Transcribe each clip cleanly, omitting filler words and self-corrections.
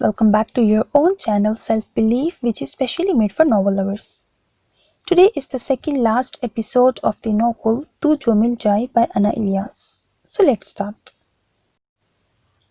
welcome back to your own channel Self Belief, which is specially made for novel lovers. Today is the second last episode of the novel Tu Jo Mil Jaye by Ana Ilyas. So let's start.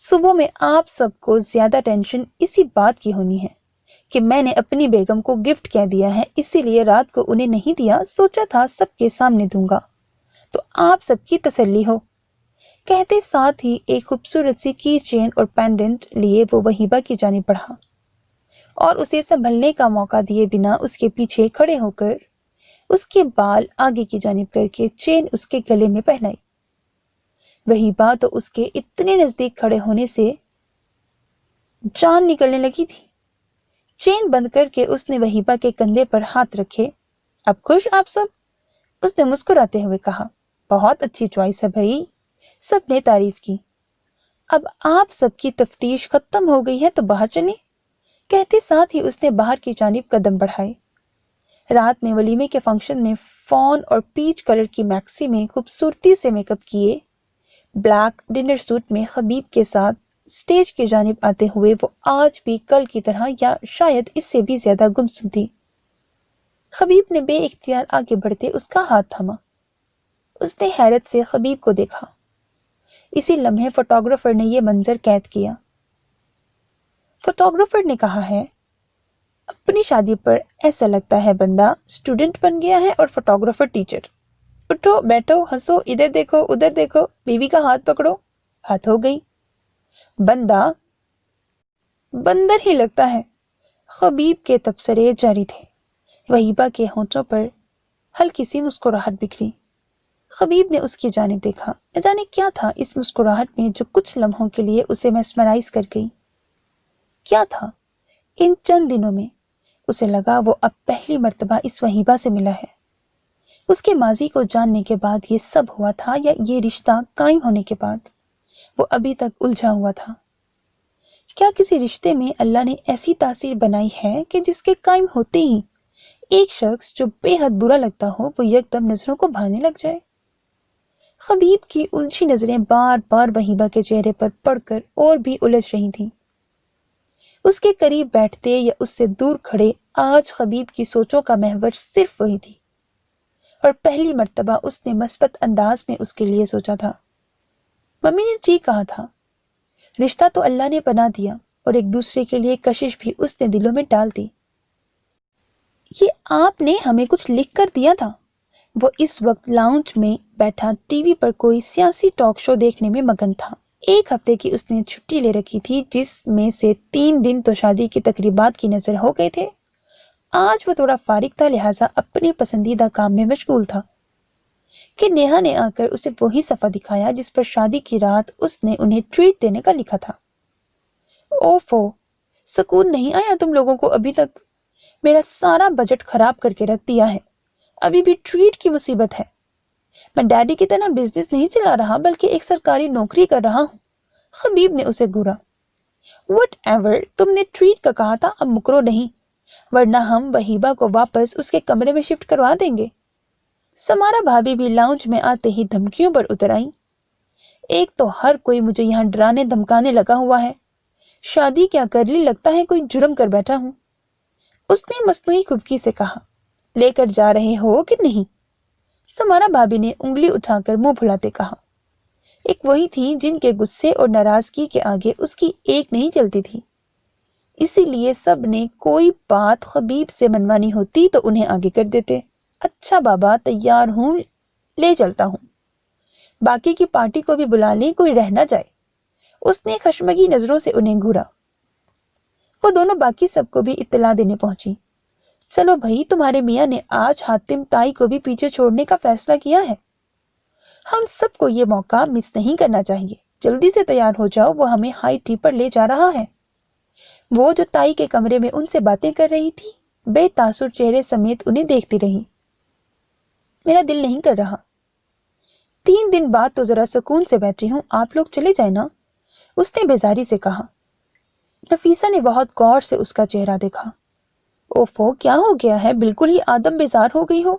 صبح میں آپ سب کو زیادہ tension اسی بات کی ہونی ہے کہ میں نے اپنی بیگم کو گفٹ کیا دیا ہے، اسی لیے رات کو انہیں نہیں دیا، سوچا تھا سب کے سامنے دوں گا تو آپ سب کی تسلی ہو۔ کہتے ساتھ ہی ایک خوبصورت سی کی چین اور پینڈنٹ لیے وہ وہیبہ کی جانب بڑھا اور اسے سنبھلنے کا موقع دیے بنا اس کے پیچھے کھڑے ہو کر اس کے بال آگے کی جانب کر کے چین اس کے گلے میں پہنائی۔ وہیبہ تو اس کے اتنے نزدیک کھڑے ہونے سے جان نکلنے لگی تھی۔ چین بند کر کے اس نے وہیبہ کے کندھے پر ہاتھ رکھے۔ اب خوش آپ سب؟ اس نے مسکراتے ہوئے کہا۔ بہت اچھی چوائس ہے بھائی، سب نے تعریف کی۔ اب آپ سب کی تفتیش ختم ہو گئی ہے تو باہر چلیں، کہتے ساتھ ہی اس نے باہر کی جانب قدم بڑھائے۔ رات میں ولیمے کے فنکشن میں فون اور پیچ کلر کی میکسی میں خوبصورتی سے میک اپ کیے بلیک ڈنر سوٹ میں خبیب کے ساتھ سٹیج کی جانب آتے ہوئے وہ آج بھی کل کی طرح یا شاید اس سے بھی زیادہ گمسم تھی۔ خبیب نے بے اختیار آگے بڑھتے اس کا ہاتھ تھاما۔ اس نے حیرت سے خبیب کو دیکھا۔ اسی لمحے فوٹوگرافر نے یہ منظر قید کیا۔ فوٹوگرافر نے کہا ہے، اپنی شادی پر ایسا لگتا ہے بندہ اسٹوڈنٹ بن گیا ہے اور فوٹوگرافر ٹیچر۔ اٹھو بیٹھو ہنسو، ادھر دیکھو ادھر دیکھو، بیوی کا ہاتھ پکڑو، ہاتھ ہو گئی۔ بندہ بندر ہی لگتا ہے۔ خبیب کے تبصرے جاری تھے۔ وہیبہ کے ہونٹوں پر ہلکی سی مسکراہٹ بکھری۔ خبیب نے اس کی جانب دیکھا۔ نہ جانے کیا تھا اس مسکراہٹ میں جو کچھ لمحوں کے لیے اسے میسمرائز کر گئی۔ کیا تھا؟ ان چند دنوں میں اسے لگا وہ اب پہلی مرتبہ اس وہیبہ سے ملا ہے۔ اس کے ماضی کو جاننے کے بعد یہ سب ہوا تھا یا یہ رشتہ قائم ہونے کے بعد؟ وہ ابھی تک الجھا ہوا تھا۔ کیا کسی رشتے میں اللہ نے ایسی تاثیر بنائی ہے کہ جس کے قائم ہوتے ہی ایک شخص جو بے حد برا لگتا ہو وہ یکدم نظروں کو بھانے لگ جائے؟ خبیب کی الجھی نظریں بار بار وہیبہ کے چہرے پر پڑ کر اور بھی الجھ رہی تھیں۔ اس کے قریب بیٹھتے یا اس سے دور کھڑے آج خبیب کی سوچوں کا محور صرف وہی تھی، اور پہلی مرتبہ اس نے مثبت انداز میں اس کے لیے سوچا تھا۔ ممی نے ٹھیک کہا تھا، رشتہ تو اللہ نے بنا دیا اور ایک دوسرے کے لیے کشش بھی اس نے دلوں میں ڈال دی۔ یہ آپ نے ہمیں کچھ لکھ کر دیا تھا۔ وہ اس وقت لاؤنج میں بیٹھا ٹی وی پر کوئی سیاسی ٹاک شو دیکھنے میں مگن تھا۔ ایک ہفتے کی اس نے چھٹی لے رکھی تھی جس میں سے 3 دن تو شادی کی تقریبات کی نظر ہو گئے تھے۔ آج وہ تھوڑا فارغ تھا، لہٰذا اپنے پسندیدہ کام میں مشغول تھا کہ نیہا نے آ کر اسے وہی صفحہ دکھایا جس پر شادی کی رات اس نے انہیں ٹریٹ دینے کا لکھا تھا۔ اوفو، سکون نہیں آیا تم لوگوں کو ابھی تک؟ میرا سارا بجٹ خراب کر کے رکھ دیا ہے، ابھی بھی ٹریٹ کی مصیبت ہے۔ میں ڈیڈی کی طرح بزنس نہیں چلا رہا بلکہ ایک سرکاری نوکری کر رہا ہوں۔ خبیب نے اسے گھورا۔ وٹ ایور، تم نے ٹریٹ کا کہا تھا، اب مکرو نہیں، ورنہ ہم وہیبہ کو واپس اس کے کمرے میں شفٹ کروا دیں گے۔ سمارا بھابی بھی لاؤنج میں آتے ہی دھمکیوں پر اتر آئیں۔ ایک تو ہر کوئی مجھے یہاں ڈرانے دھمکانے لگا ہوا ہے، شادی کیا کر لی، لگتا ہے کوئی جرم کر بیٹھا ہوں۔ اس نے مصنوعی خفگی سے کہا، لے کر جا رہے ہو کہ نہیں؟ سمارا بھابی نے انگلی اٹھا کر منہ پھلاتے کہا۔ ایک وہی تھی جن کے غصے اور ناراضگی کے آگے اس کی ایک نہیں چلتی تھی، اسی لیے سب نے کوئی بات خبیب سے منوانی ہوتی تو انہیں آگے کر دیتے۔ اچھا بابا، تیار ہوں، لے چلتا ہوں، باقی کی پارٹی کو بھی بلا لیں، کوئی رہ نہ جائے۔ اس نے خشمگی نظروں سے انہیں گھورا۔ وہ دونوں باقی سب کو بھی اطلاع دینے پہنچی۔ چلو بھائی، تمہارے میاں نے آج حاتم تائی کو بھی پیچھے چھوڑنے کا فیصلہ کیا ہے۔ ہم سب کو یہ موقع مس نہیں کرنا چاہیے، جلدی سے تیار ہو جاؤ، وہ ہمیں ہائی ٹی پر لے جا رہا ہے۔ وہ جو تائی کے کمرے میں ان سے باتیں کر رہی تھی بے تاثر چہرے سمیت انہیں دیکھتی رہی۔ میرا دل نہیں کر رہا، 3 دن بعد تو ذرا سکون سے بیٹھی ہوں، آپ لوگ چلے جائیں نا، اس نے بیزاری سے کہا۔ نفیسہ نے بہت غور سے اس کا چہرہ دیکھا۔ اوفو، کیا ہو گیا ہے؟ بالکل ہی آدم بیزار ہو گئی ہو۔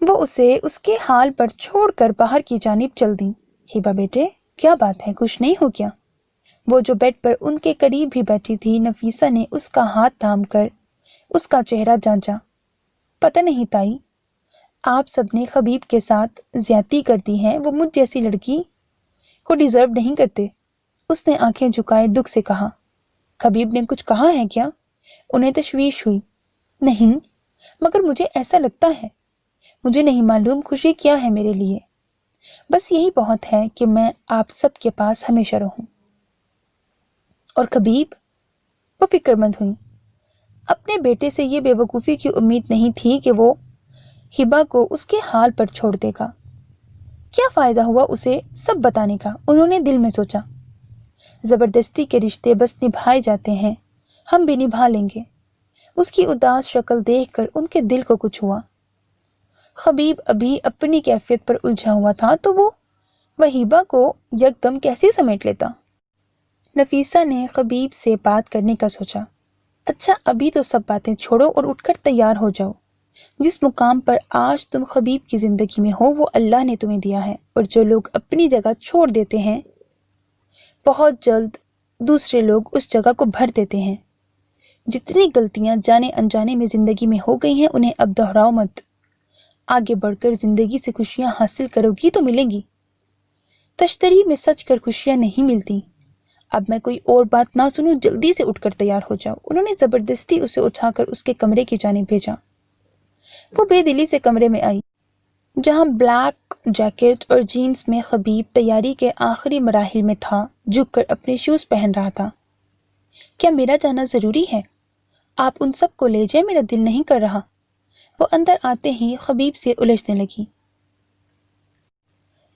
وہ اسے اس کے حال پر چھوڑ کر باہر کی جانب چل دیں۔ ہیبا بیٹے، کیا بات ہے، کچھ نہیں ہو کیا؟ وہ جو بیڈ پر ان کے قریب ہی بیٹھی تھی، نفیسہ نے اس کا ہاتھ تھام کر اس کا چہرہ جانچا۔ پتہ نہیں تائی، آپ سب نے خبیب کے ساتھ زیادتی کر دی ہے، وہ مجھ جیسی لڑکی کو ڈیزرو نہیں کرتے۔ اس نے آنکھیں جھکائے دکھ سے کہا۔ خبیب نے کچھ کہا ہے کیا؟ انہیں تشویش ہوئی۔ نہیں، مگر مجھے ایسا لگتا ہے۔ مجھے نہیں معلوم خوشی کیا ہے میرے لیے، بس یہی بہت ہے کہ میں آپ سب کے پاس ہمیشہ رہوں۔ اور خبیب؟ وہ فکر مند ہوئی۔ اپنے بیٹے سے یہ بے وقوفی کی امید نہیں تھی کہ وہ ہبا کو اس کے حال پر چھوڑ دے گا۔ کیا فائدہ ہوا اسے سب بتانے کا، انہوں نے دل میں سوچا۔ زبردستی کے رشتے بس نبھائے جاتے ہیں، ہم بھی نبھا لیں گے۔ اس کی اداس شکل دیکھ کر ان کے دل کو کچھ ہوا۔ خبیب ابھی اپنی کیفیت پر الجھا ہوا تھا تو وہ وہیبہ کو یکدم کیسے سمیٹ لیتا؟ نفیسہ نے خبیب سے بات کرنے کا سوچا۔ اچھا، ابھی تو سب باتیں چھوڑو اور اٹھ کر تیار ہو جاؤ۔ جس مقام پر آج تم خبیب کی زندگی میں ہو وہ اللہ نے تمہیں دیا ہے، اور جو لوگ اپنی جگہ چھوڑ دیتے ہیں بہت جلد دوسرے لوگ اس جگہ کو بھر دیتے ہیں۔ جتنی غلطیاں جانے انجانے میں زندگی میں ہو گئی ہیں انہیں اب دہراؤ مت۔ آگے بڑھ کر زندگی سے خوشیاں حاصل کرو گی تو ملیں گی۔ تشتری میں سچ کر خوشیاں نہیں ملتی۔ اب میں کوئی اور بات نہ سنوں، جلدی سے اٹھ کر تیار ہو جاؤ۔ انہوں نے زبردستی اسے اٹھا کر اس کے کمرے کی جانب بھیجا۔ وہ بے دلی سے کمرے میں آئی جہاں بلیک جیکٹ اور جینز میں خبیب تیاری کے آخری مراحل میں تھا، جھک کر اپنے شوز پہن رہا تھا۔ کیا میرا جانا ضروری ہے؟ آپ ان سب کو لے جائیں، میرا دل نہیں کر رہا۔ وہ اندر آتے ہی خبیب سے الجھنے لگی۔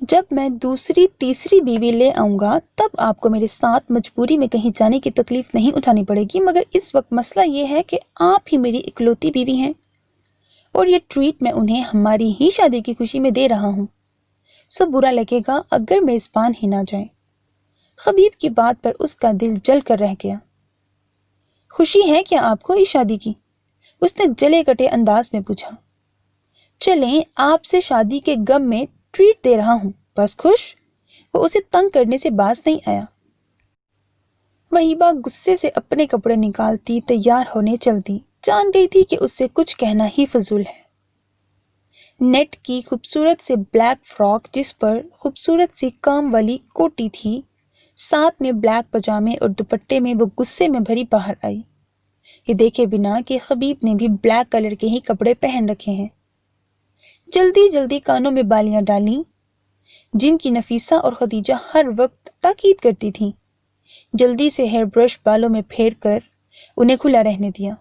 جب میں دوسری تیسری بیوی لے آؤں گا تب آپ کو میرے ساتھ مجبوری میں کہیں جانے کی تکلیف نہیں اٹھانی پڑے گی، مگر اس وقت مسئلہ یہ ہے کہ آپ ہی میری اکلوتی بیوی ہیں، اور یہ ٹریٹ میں انہیں ہماری ہی شادی کی خوشی میں دے رہا ہوں، سو برا لگے گا اگر میزبان ہی نہ جائیں۔ خبیب کی بات پر اس کا دل جل کر رہ گیا۔ خوشی ہے کیا آپ کو اس شادی کی؟ اس نے جلے کٹے انداز میں پوچھا۔ چلیں، آپ سے شادی کے غم میں ٹریٹ دے رہا ہوں، بس خوش؟ وہ اسے تنگ کرنے سے باز نہیں آیا۔ وہیبہ غصے سے اپنے کپڑے نکالتی تیار ہونے چلتی، جان گئی تھی کہ اس سے کچھ کہنا ہی فضول ہے۔ نیٹ کی خوبصورت سے بلیک فراک جس پر خوبصورت سی کام والی کوٹی تھی، ساتھ میں بلیک پجامے اور دوپٹے میں وہ غصے میں بھری باہر آئی، یہ دیکھے بنا کہ خبیب نے بھی بلیک کلر کے ہی کپڑے پہن رکھے ہیں۔ جلدی جلدی کانوں میں بالیاں ڈالیں جن کی نفیسہ اور خدیجہ ہر وقت تاکید کرتی تھیں، جلدی سے ہیئر برش بالوں میں پھیر کر انہیں کھلا رہنے دیا۔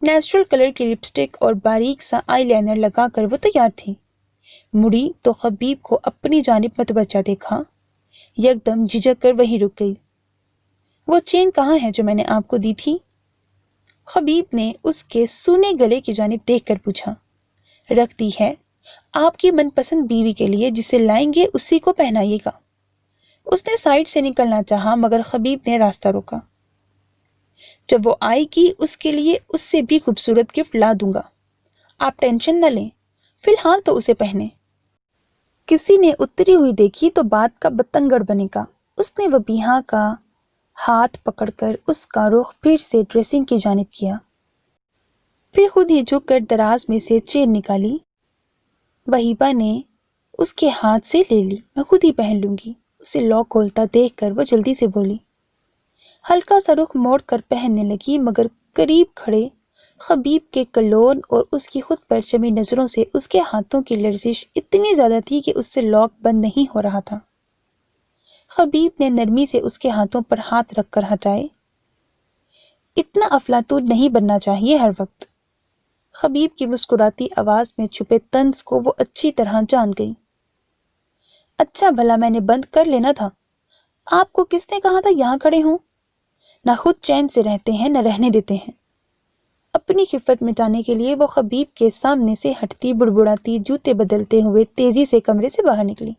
نیچرل کلر کی لپسٹک اور باریک سا آئی لائنر لگا کر وہ تیار تھی۔ مڑی تو خبیب کو اپنی جانب متوجہ دیکھا، یکدم جھجک کر وہیں رک گئی۔ وہ چین کہاں ہے جو میں نے آپ کو دی تھی؟ خبیب نے اس کے سونے گلے کی جانب دیکھ کر پوچھا۔ رکھ دی ہے، آپ کی من پسند بیوی کے لیے، جسے لائیں گے اسی کو پہنائیے گا۔ اس نے سائڈ سے نکلنا چاہا مگر خبیب نے راستہ روکا۔ جب وہ آئے گی اس کے لیے اس سے بھی خوبصورت گفٹ لا دوں گا، آپ ٹینشن نہ لیں، فی الحال تو اسے پہنے۔ کسی نے اتری ہوئی دیکھی تو بات کا بتنگڑ بنے گا۔ اس نے وبیہا کا ہاتھ پکڑ کر اس کا رخ پھر سے ڈریسنگ کی جانب کیا، پھر خود ہی جھک کر دراز میں سے چین نکالی۔ وہیبہ نے اس کے ہاتھ سے لے لی۔ میں خود ہی پہن لوں گی۔ اسے لاک کھولتا دیکھ کر وہ جلدی سے بولی۔ ہلکا سا رخ موڑ کر پہننے لگی مگر قریب کھڑے خبیب کے کلون اور اس کی خود پر جمی نظروں سے اس کے ہاتھوں کی لرزش اتنی زیادہ تھی کہ اس سے لاک بند نہیں ہو رہا تھا۔ خبیب نے نرمی سے اس کے ہاتھوں پر ہاتھ رکھ کر ہٹائے۔ اتنا افلاطون نہیں بننا چاہیے ہر وقت۔ خبیب کی مسکراتی آواز میں چھپے طنز کو وہ اچھی طرح جان گئی۔ اچھا بھلا میں نے بند کر لینا تھا۔ آپ کو کس نے کہا تھا یہاں کھڑے ہوں؟ نہ خود چین سے رہتے ہیں نہ رہنے دیتے ہیں۔ اپنی خفت مٹانے کے لیے وہ خبیب کے سامنے سے ہٹتی بڑبڑاتی جوتے بدلتے ہوئے تیزی سے کمرے سے باہر نکلی۔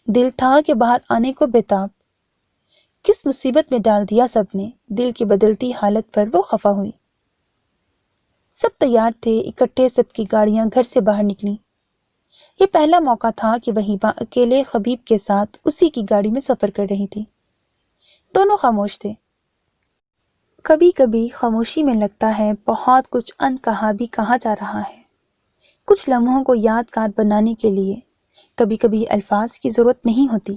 دل تھا کہ باہر آنے کو بےتاب۔ کس مصیبت میں ڈال دیا سب نے۔ دل کی بدلتی حالت پر وہ خفا ہوئی۔ سب تیار تھے، اکٹھے سب کی گاڑیاں گھر سے باہر نکلیں۔ یہ پہلا موقع تھا کہ وہیبہ اکیلے خبیب کے ساتھ اسی کی گاڑی میں سفر کر رہی تھی۔ دونوں خاموش تھے۔ کبھی کبھی خاموشی میں لگتا ہے بہت کچھ ان کہا بھی کہا جا رہا ہے، کچھ لمحوں کو یادگار بنانے کے لیے، کبھی کبھی الفاظ کی ضرورت نہیں ہوتی،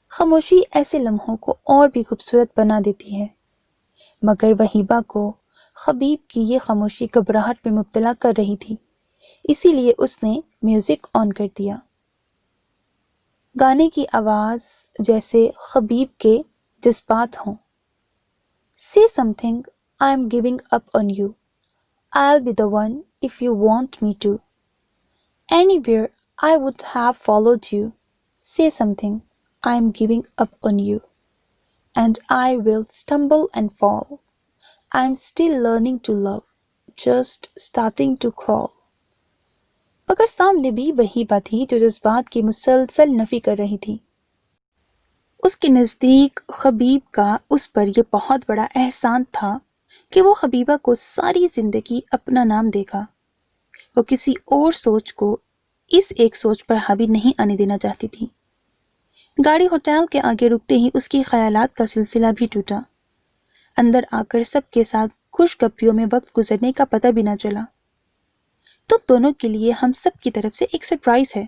خاموشی ایسے لمحوں کو اور بھی خوبصورت بنا دیتی ہے۔ مگر وہیبہ کو خبیب کی یہ خاموشی گھبراہٹ میں مبتلا کر رہی تھی، اسی لیے اس نے میوزک آن کر دیا۔ گانے کی آواز جیسے خبیب کے جذبات ہوں۔ Say something, I'm giving up on you. I'll be the one if you want me to. Anywhere I would have followed you. Say something, I'm giving up on you. And I will stumble and fall. I'm still learning to love, just starting to crawl. مگر سامنے بھی وہی بات تھی جو جذبات کی مسلسل نفی کر رہی تھی۔ اس کے نزدیک خبیب کا اس پر یہ بہت بڑا احسان تھا کہ وہ خبیبہ کو ساری زندگی اپنا نام دے گا۔ وہ کسی اور سوچ کو اس ایک سوچ پر حاوی نہیں آنے دینا چاہتی تھی۔ گاڑی ہوٹل کے آگے رکتے ہی اس کے خیالات کا سلسلہ بھی ٹوٹا۔ اندر آ کر سب کے ساتھ خوش گپیوں میں وقت گزرنے کا پتہ بھی نہ چلا۔ تو دونوں کے لیے ہم سب کی طرف سے ایک سرپرائز ہے۔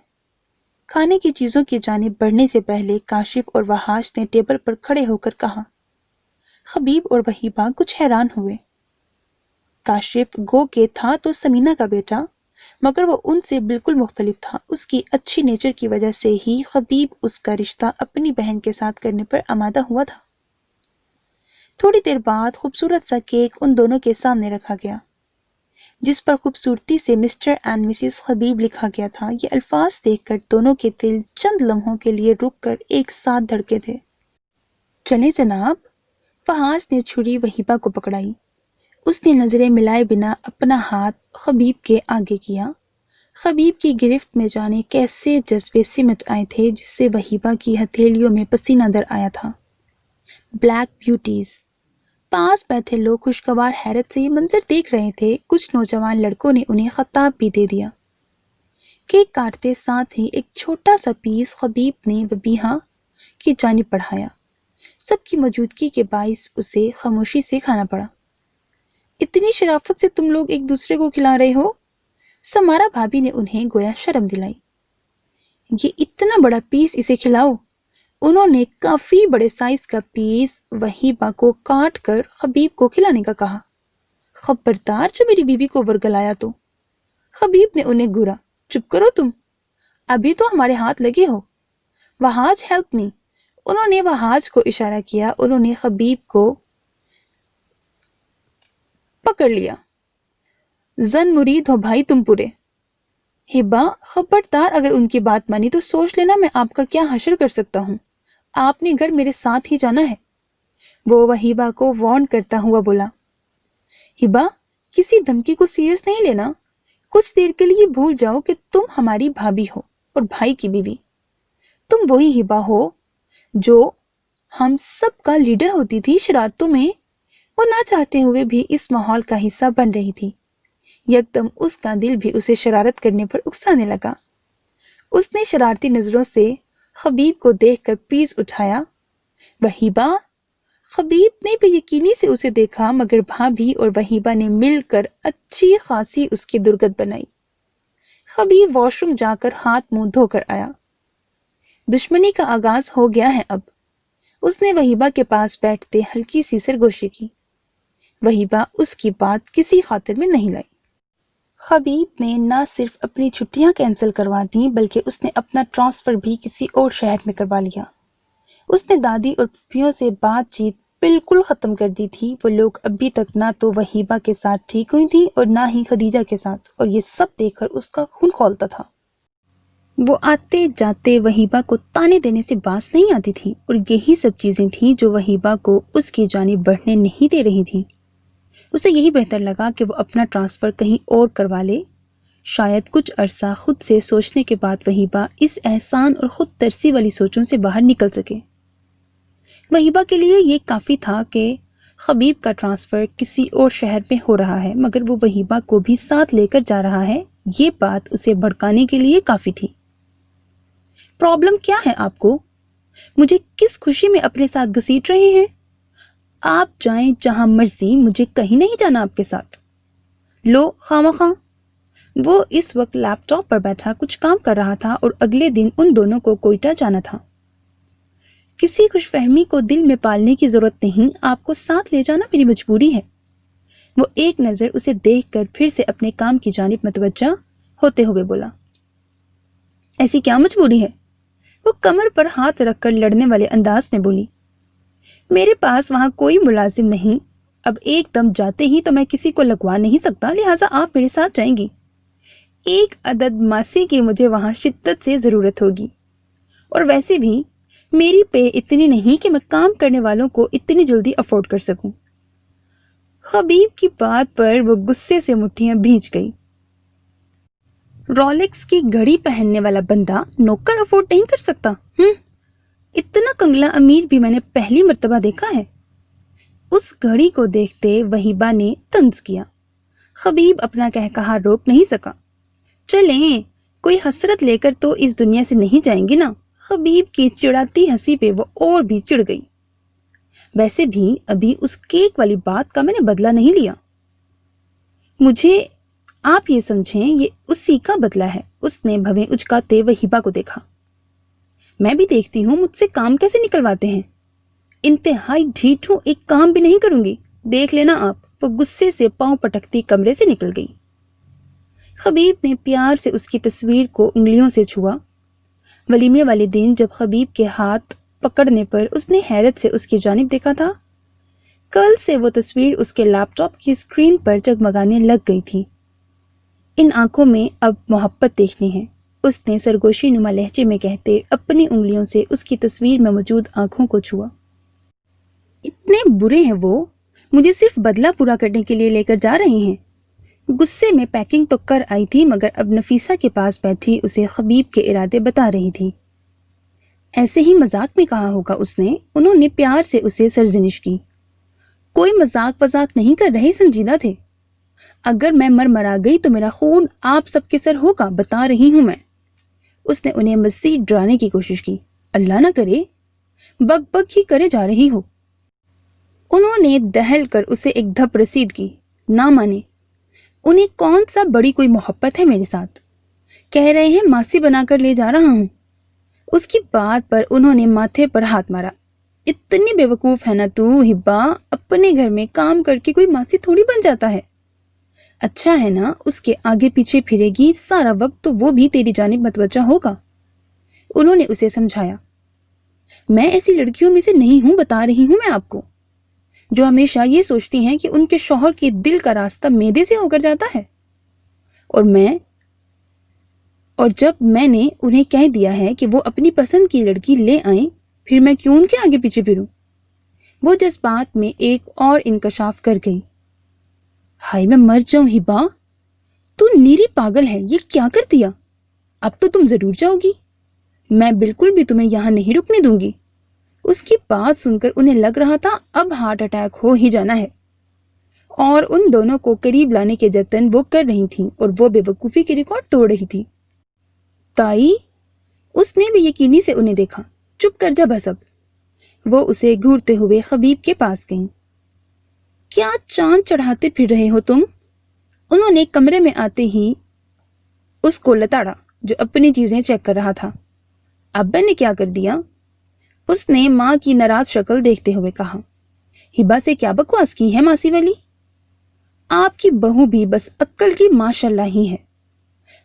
کھانے کی چیزوں کی جانب بڑھنے سے پہلے کاشف اور وحاش نے ٹیبل پر کھڑے ہو کر کہا۔ خبیب اور وہیبہ کچھ حیران ہوئے۔ کاشف گو کہ تھا تو سمینہ کا بیٹا، مگر وہ ان سے بالکل مختلف تھا۔ اس کی اچھی نیچر کی وجہ سے ہی خبیب اس کا رشتہ اپنی بہن کے ساتھ کرنے پر آمادہ ہوا تھا۔ تھوڑی دیر بعد خوبصورت سا کیک ان دونوں کے سامنے رکھا گیا، جس پر خوبصورتی سے مسٹر اینڈ مسز خبیب لکھا گیا تھا۔ یہ الفاظ دیکھ کر دونوں کے دل چند لمحوں کے لیے رک کر ایک ساتھ دھڑکے تھے۔ چلیں جناب، فحاش نے چھری وہیبہ کو پکڑائی۔ اس نے نظریں ملائے بنا اپنا ہاتھ خبیب کے آگے کیا۔ خبیب کی گرفت میں جانے کیسے جذبے سمٹ آئے تھے جس سے وہیبہ کی ہتھیلیوں میں پسینہ در آیا تھا۔ Black beauties. پاس بیٹھے لوگ خوشگوار حیرت سے یہ منظر دیکھ رہے تھے۔ کچھ نوجوان لڑکوں نے انہیں خطاب بھی دے دیا۔ کیک کاٹتے ساتھ ہی ایک چھوٹا سا پیس خبیب نے وبیہا کی جانب بڑھایا۔ سب کی موجودگی کے باعث اسے خاموشی سے کھانا پڑا۔ اتنی شرافت سے تم لوگ ایک دوسرے کو کھلا رہے ہو؟ سمارا بھابھی نے انہیں گویا شرم دلائی۔ یہ اتنا بڑا پیس اسے کھلاؤ۔ انہوں نے کافی بڑے سائز کا پیس وہیبہ کو کاٹ کر خبیب کو کھلانے کا کہا۔ خبردار جو میری بیوی کو ورگلایا تو۔ خبیب نے انہیں گھورا۔ چپ کرو تم، ابھی تو ہمارے ہاتھ لگے ہو۔ وحاج ہیلپ می۔ انہوں نے وحاج کو اشارہ کیا۔ انہوں نے خبیب کو پکڑ لیا۔ زن مرید ہو بھائی تم پورے۔ ہبا خبردار، اگر ان کی بات مانی تو سوچ لینا میں آپ کا کیا حشر کر سکتا ہوں۔ آپ نے گھر میرے ساتھ ہی جانا ہے، وہ وہیبہ کو وارن کرتا ہوا بولا۔ ہبا کسی دھمکی کو سیریس نہیں لینا، کچھ دیر کے لیے بھول جاؤ کہ تم ہماری بھابھی ہو اور بھائی کی بیوی۔ تم وہی ہبا ہو جو ہم سب کا لیڈر ہوتی تھی شرارتوں میں۔ وہ نہ چاہتے ہوئے بھی اس ماحول کا حصہ بن رہی تھی۔ یکدم اس کا دل بھی اسے شرارت کرنے پر اکسانے لگا۔ اس نے شرارتی نظروں سے خبیب کو دیکھ کر پیس اٹھایا۔ وہیبہ! خبیب نے بے یقینی سے اسے دیکھا، مگر بھابھی اور وہیبہ نے مل کر اچھی خاصی اس کی درگت بنائی۔ خبیب واش روم جا کر ہاتھ منہ دھو کر آیا۔ دشمنی کا آغاز ہو گیا ہے اب۔ اس نے وہیبہ کے پاس بیٹھتے ہلکی سی سرگوشی کی۔ وہیبہ اس کی بات کسی خاطر میں نہیں لائی۔ خبیب نے نہ صرف اپنی چھٹیاں کینسل کروا دیں بلکہ اس نے اپنا ٹرانسفر بھی کسی اور شہر میں کروا لیا۔ اس نے دادی اور پھوپھیوں سے بات چیت بالکل ختم کر دی تھی۔ وہ لوگ ابھی تک نہ تو وہیبہ کے ساتھ ٹھیک ہوئی تھی اور نہ ہی خدیجہ کے ساتھ، اور یہ سب دیکھ کر اس کا خون کھولتا تھا۔ وہ آتے جاتے وہیبہ کو تانے دینے سے باز نہیں آتی تھی، اور یہی سب چیزیں تھیں جو وہیبہ کو اس کی جانب بڑھنے نہیں دے رہی تھیں۔ اسے یہی بہتر لگا کہ وہ اپنا ٹرانسفر کہیں اور کروا لے۔ شاید کچھ عرصہ خود سے سوچنے کے بعد وہیبہ اس احسان اور خود ترسی والی سوچوں سے باہر نکل سکے۔ وہیبہ کے لیے یہ کافی تھا کہ خبیب کا ٹرانسفر کسی اور شہر میں ہو رہا ہے، مگر وہ وہیبہ کو بھی ساتھ لے کر جا رہا ہے، یہ بات اسے بھڑکانے کے لیے کافی تھی۔ پرابلم کیا ہے آپ کو؟ مجھے کس خوشی میں اپنے ساتھ گھسیٹ رہے ہیں؟ آپ جائیں جہاں مرضی، مجھے کہیں نہیں جانا آپ کے ساتھ۔ لو خواہ مخواہ۔ وہ اس وقت لیپ ٹاپ پر بیٹھا کچھ کام کر رہا تھا اور اگلے دن ان دونوں کو کوئٹہ جانا تھا۔ کسی خوش فہمی کو دل میں پالنے کی ضرورت نہیں، آپ کو ساتھ لے جانا میری مجبوری ہے۔ وہ ایک نظر اسے دیکھ کر پھر سے اپنے کام کی جانب متوجہ ہوتے ہوئے بولا۔ ایسی کیا مجبوری ہے؟ وہ کمر پر ہاتھ رکھ کر لڑنے والے انداز میں بولی۔ میرے پاس وہاں کوئی ملازم نہیں، اب ایک دم جاتے ہی تو میں کسی کو لگوا نہیں سکتا، لہٰذا آپ میرے ساتھ جائیں گی۔ ایک عدد ماسی کی مجھے وہاں شدت سے ضرورت ہوگی، اور ویسے بھی میری پے اتنی نہیں کہ میں کام کرنے والوں کو اتنی جلدی افورڈ کر سکوں۔ خبیب کی بات پر وہ غصے سے مٹھیاں بھیج گئی۔ رولیکس کی گھڑی پہننے والا بندہ نوکر افورڈ نہیں کر سکتا؟ اتنا کنگلا امیر بھی میں نے پہلی مرتبہ دیکھا ہے۔ اس گھڑی کو دیکھتے وہیبہ نے طنز کیا۔ خبیب اپنا کہکہا روک نہیں سکا۔ چلیں، کوئی حسرت لے کر تو اس دنیا سے نہیں جائیں گی نا؟ خبیب کی چڑھاتی ہنسی پہ وہ اور بھی چڑھ گئی۔ ویسے بھی ابھی اس کیک والی بات کا میں نے بدلہ نہیں لیا۔ مجھے آپ یہ سمجھیں یہ اسی کا بدلہ ہے۔ اس نے بھویں اچکاتے وہیبہ کو دیکھا۔ میں بھی دیکھتی ہوں مجھ سے کام کیسے نکلواتے ہیں۔ انتہائی ڈھیٹ ہوں، ایک کام بھی نہیں کروں گی، دیکھ لینا آپ۔ وہ غصے سے پاؤں پٹکتی کمرے سے نکل گئی۔ خبیب نے پیار سے اس کی تصویر کو انگلیوں سے چھوا۔ ولیمے والے دن جب خبیب کے ہاتھ پکڑنے پر اس نے حیرت سے اس کی جانب دیکھا تھا، کل سے وہ تصویر اس کے لیپ ٹاپ کی اسکرین پر جگمگانے لگ گئی تھی۔ ان آنکھوں میں اب محبت دیکھنی ہے، اس نے سرگوشی نما لہجے میں کہتے اپنی انگلیوں سے اس کی تصویر میں موجود آنکھوں کو چھوا۔ اتنے برے ہیں وہ، مجھے صرف بدلہ پورا کرنے کے لیے لے کر جا رہے ہیں۔ غصے میں پیکنگ تو کر آئی تھی، مگر اب نفیسہ کے پاس بیٹھی اسے خبیب کے ارادے بتا رہی تھی۔ ایسے ہی مذاق میں کہا ہوگا اس نے، انہوں نے پیار سے اسے سرزنش کی۔ کوئی مذاق وذاق نہیں کر رہے، سنجیدہ تھے۔ اگر میں مرا گئی تو میرا خون آپ سب کے سر ہوگا، بتا رہی ہوں میں۔ اس نے انہیں مزید ڈرانے کی کوشش کی۔ اللہ نہ کرے، بگ بگ ہی کرے جا رہی ہو۔ انہوں نے دہل کر اسے ایک دھپ رسید کی۔ نہ مانے، انہیں کون سا بڑی کوئی محبت ہے میرے ساتھ؟ کہہ رہے ہیں ماسی بنا کر لے جا رہا ہوں۔ اس کی بات پر انہوں نے ماتھے پر ہاتھ مارا۔ اتنی بے وقوف ہے نا تو ہبا، اپنے گھر میں کام کر کے کوئی ماسی تھوڑی بن جاتا ہے۔ اچھا ہے نا، اس کے آگے پیچھے پھرے گی سارا وقت تو وہ بھی تیری جانب متوجہ ہوگا۔ انہوں نے اسے سمجھایا۔ میں ایسی لڑکیوں میں سے نہیں ہوں، بتا رہی ہوں میں آپ کو، جو ہمیشہ یہ سوچتی ہیں کہ ان کے شوہر کے دل کا راستہ معدے سے ہو کر جاتا ہے۔ اور جب میں نے انہیں کہہ دیا ہے کہ وہ اپنی پسند کی لڑکی لے آئیں، پھر میں کیوں ان کے آگے پیچھے پھروں؟ وہ جذبات میں ایک اور انکشاف کر گئی۔ ہائے میں مر جاؤں ہبا، تو نیری پاگل ہے، یہ کیا کر دیا؟ اب تو تم ضرور جاؤ گی، میں بالکل بھی تمہیں یہاں نہیں رکنے دوں گی۔ اس کی بات سن کر انہیں لگ رہا تھا اب ہارٹ اٹیک ہو ہی جانا ہے، اور ان دونوں کو قریب لانے کے جتن وہ کر رہی تھیں اور وہ بے وقوفی کے ریکارڈ توڑ رہی تھی۔ تائی، اس نے بھی یقینی سے انہیں دیکھا۔ چپ کر جا بس اب۔ وہ اسے گھورتے ہوئے خبیب کے پاس گئیں۔ کیا چاند چڑھاتے پھر رہے ہو تم؟ انہوں نے کمرے میں آتے ہی اس کو لتاڑا جو اپنی چیزیں چیک کر رہا تھا۔ ابا نے کیا کر دیا؟ اس نے ماں کی ناراض شکل دیکھتے ہوئے کہا۔ ہبا سے کیا بکواس کی ہے ماسی والی؟ آپ کی بہو بھی بس عقل کی ماشاءاللہ ہی ہے۔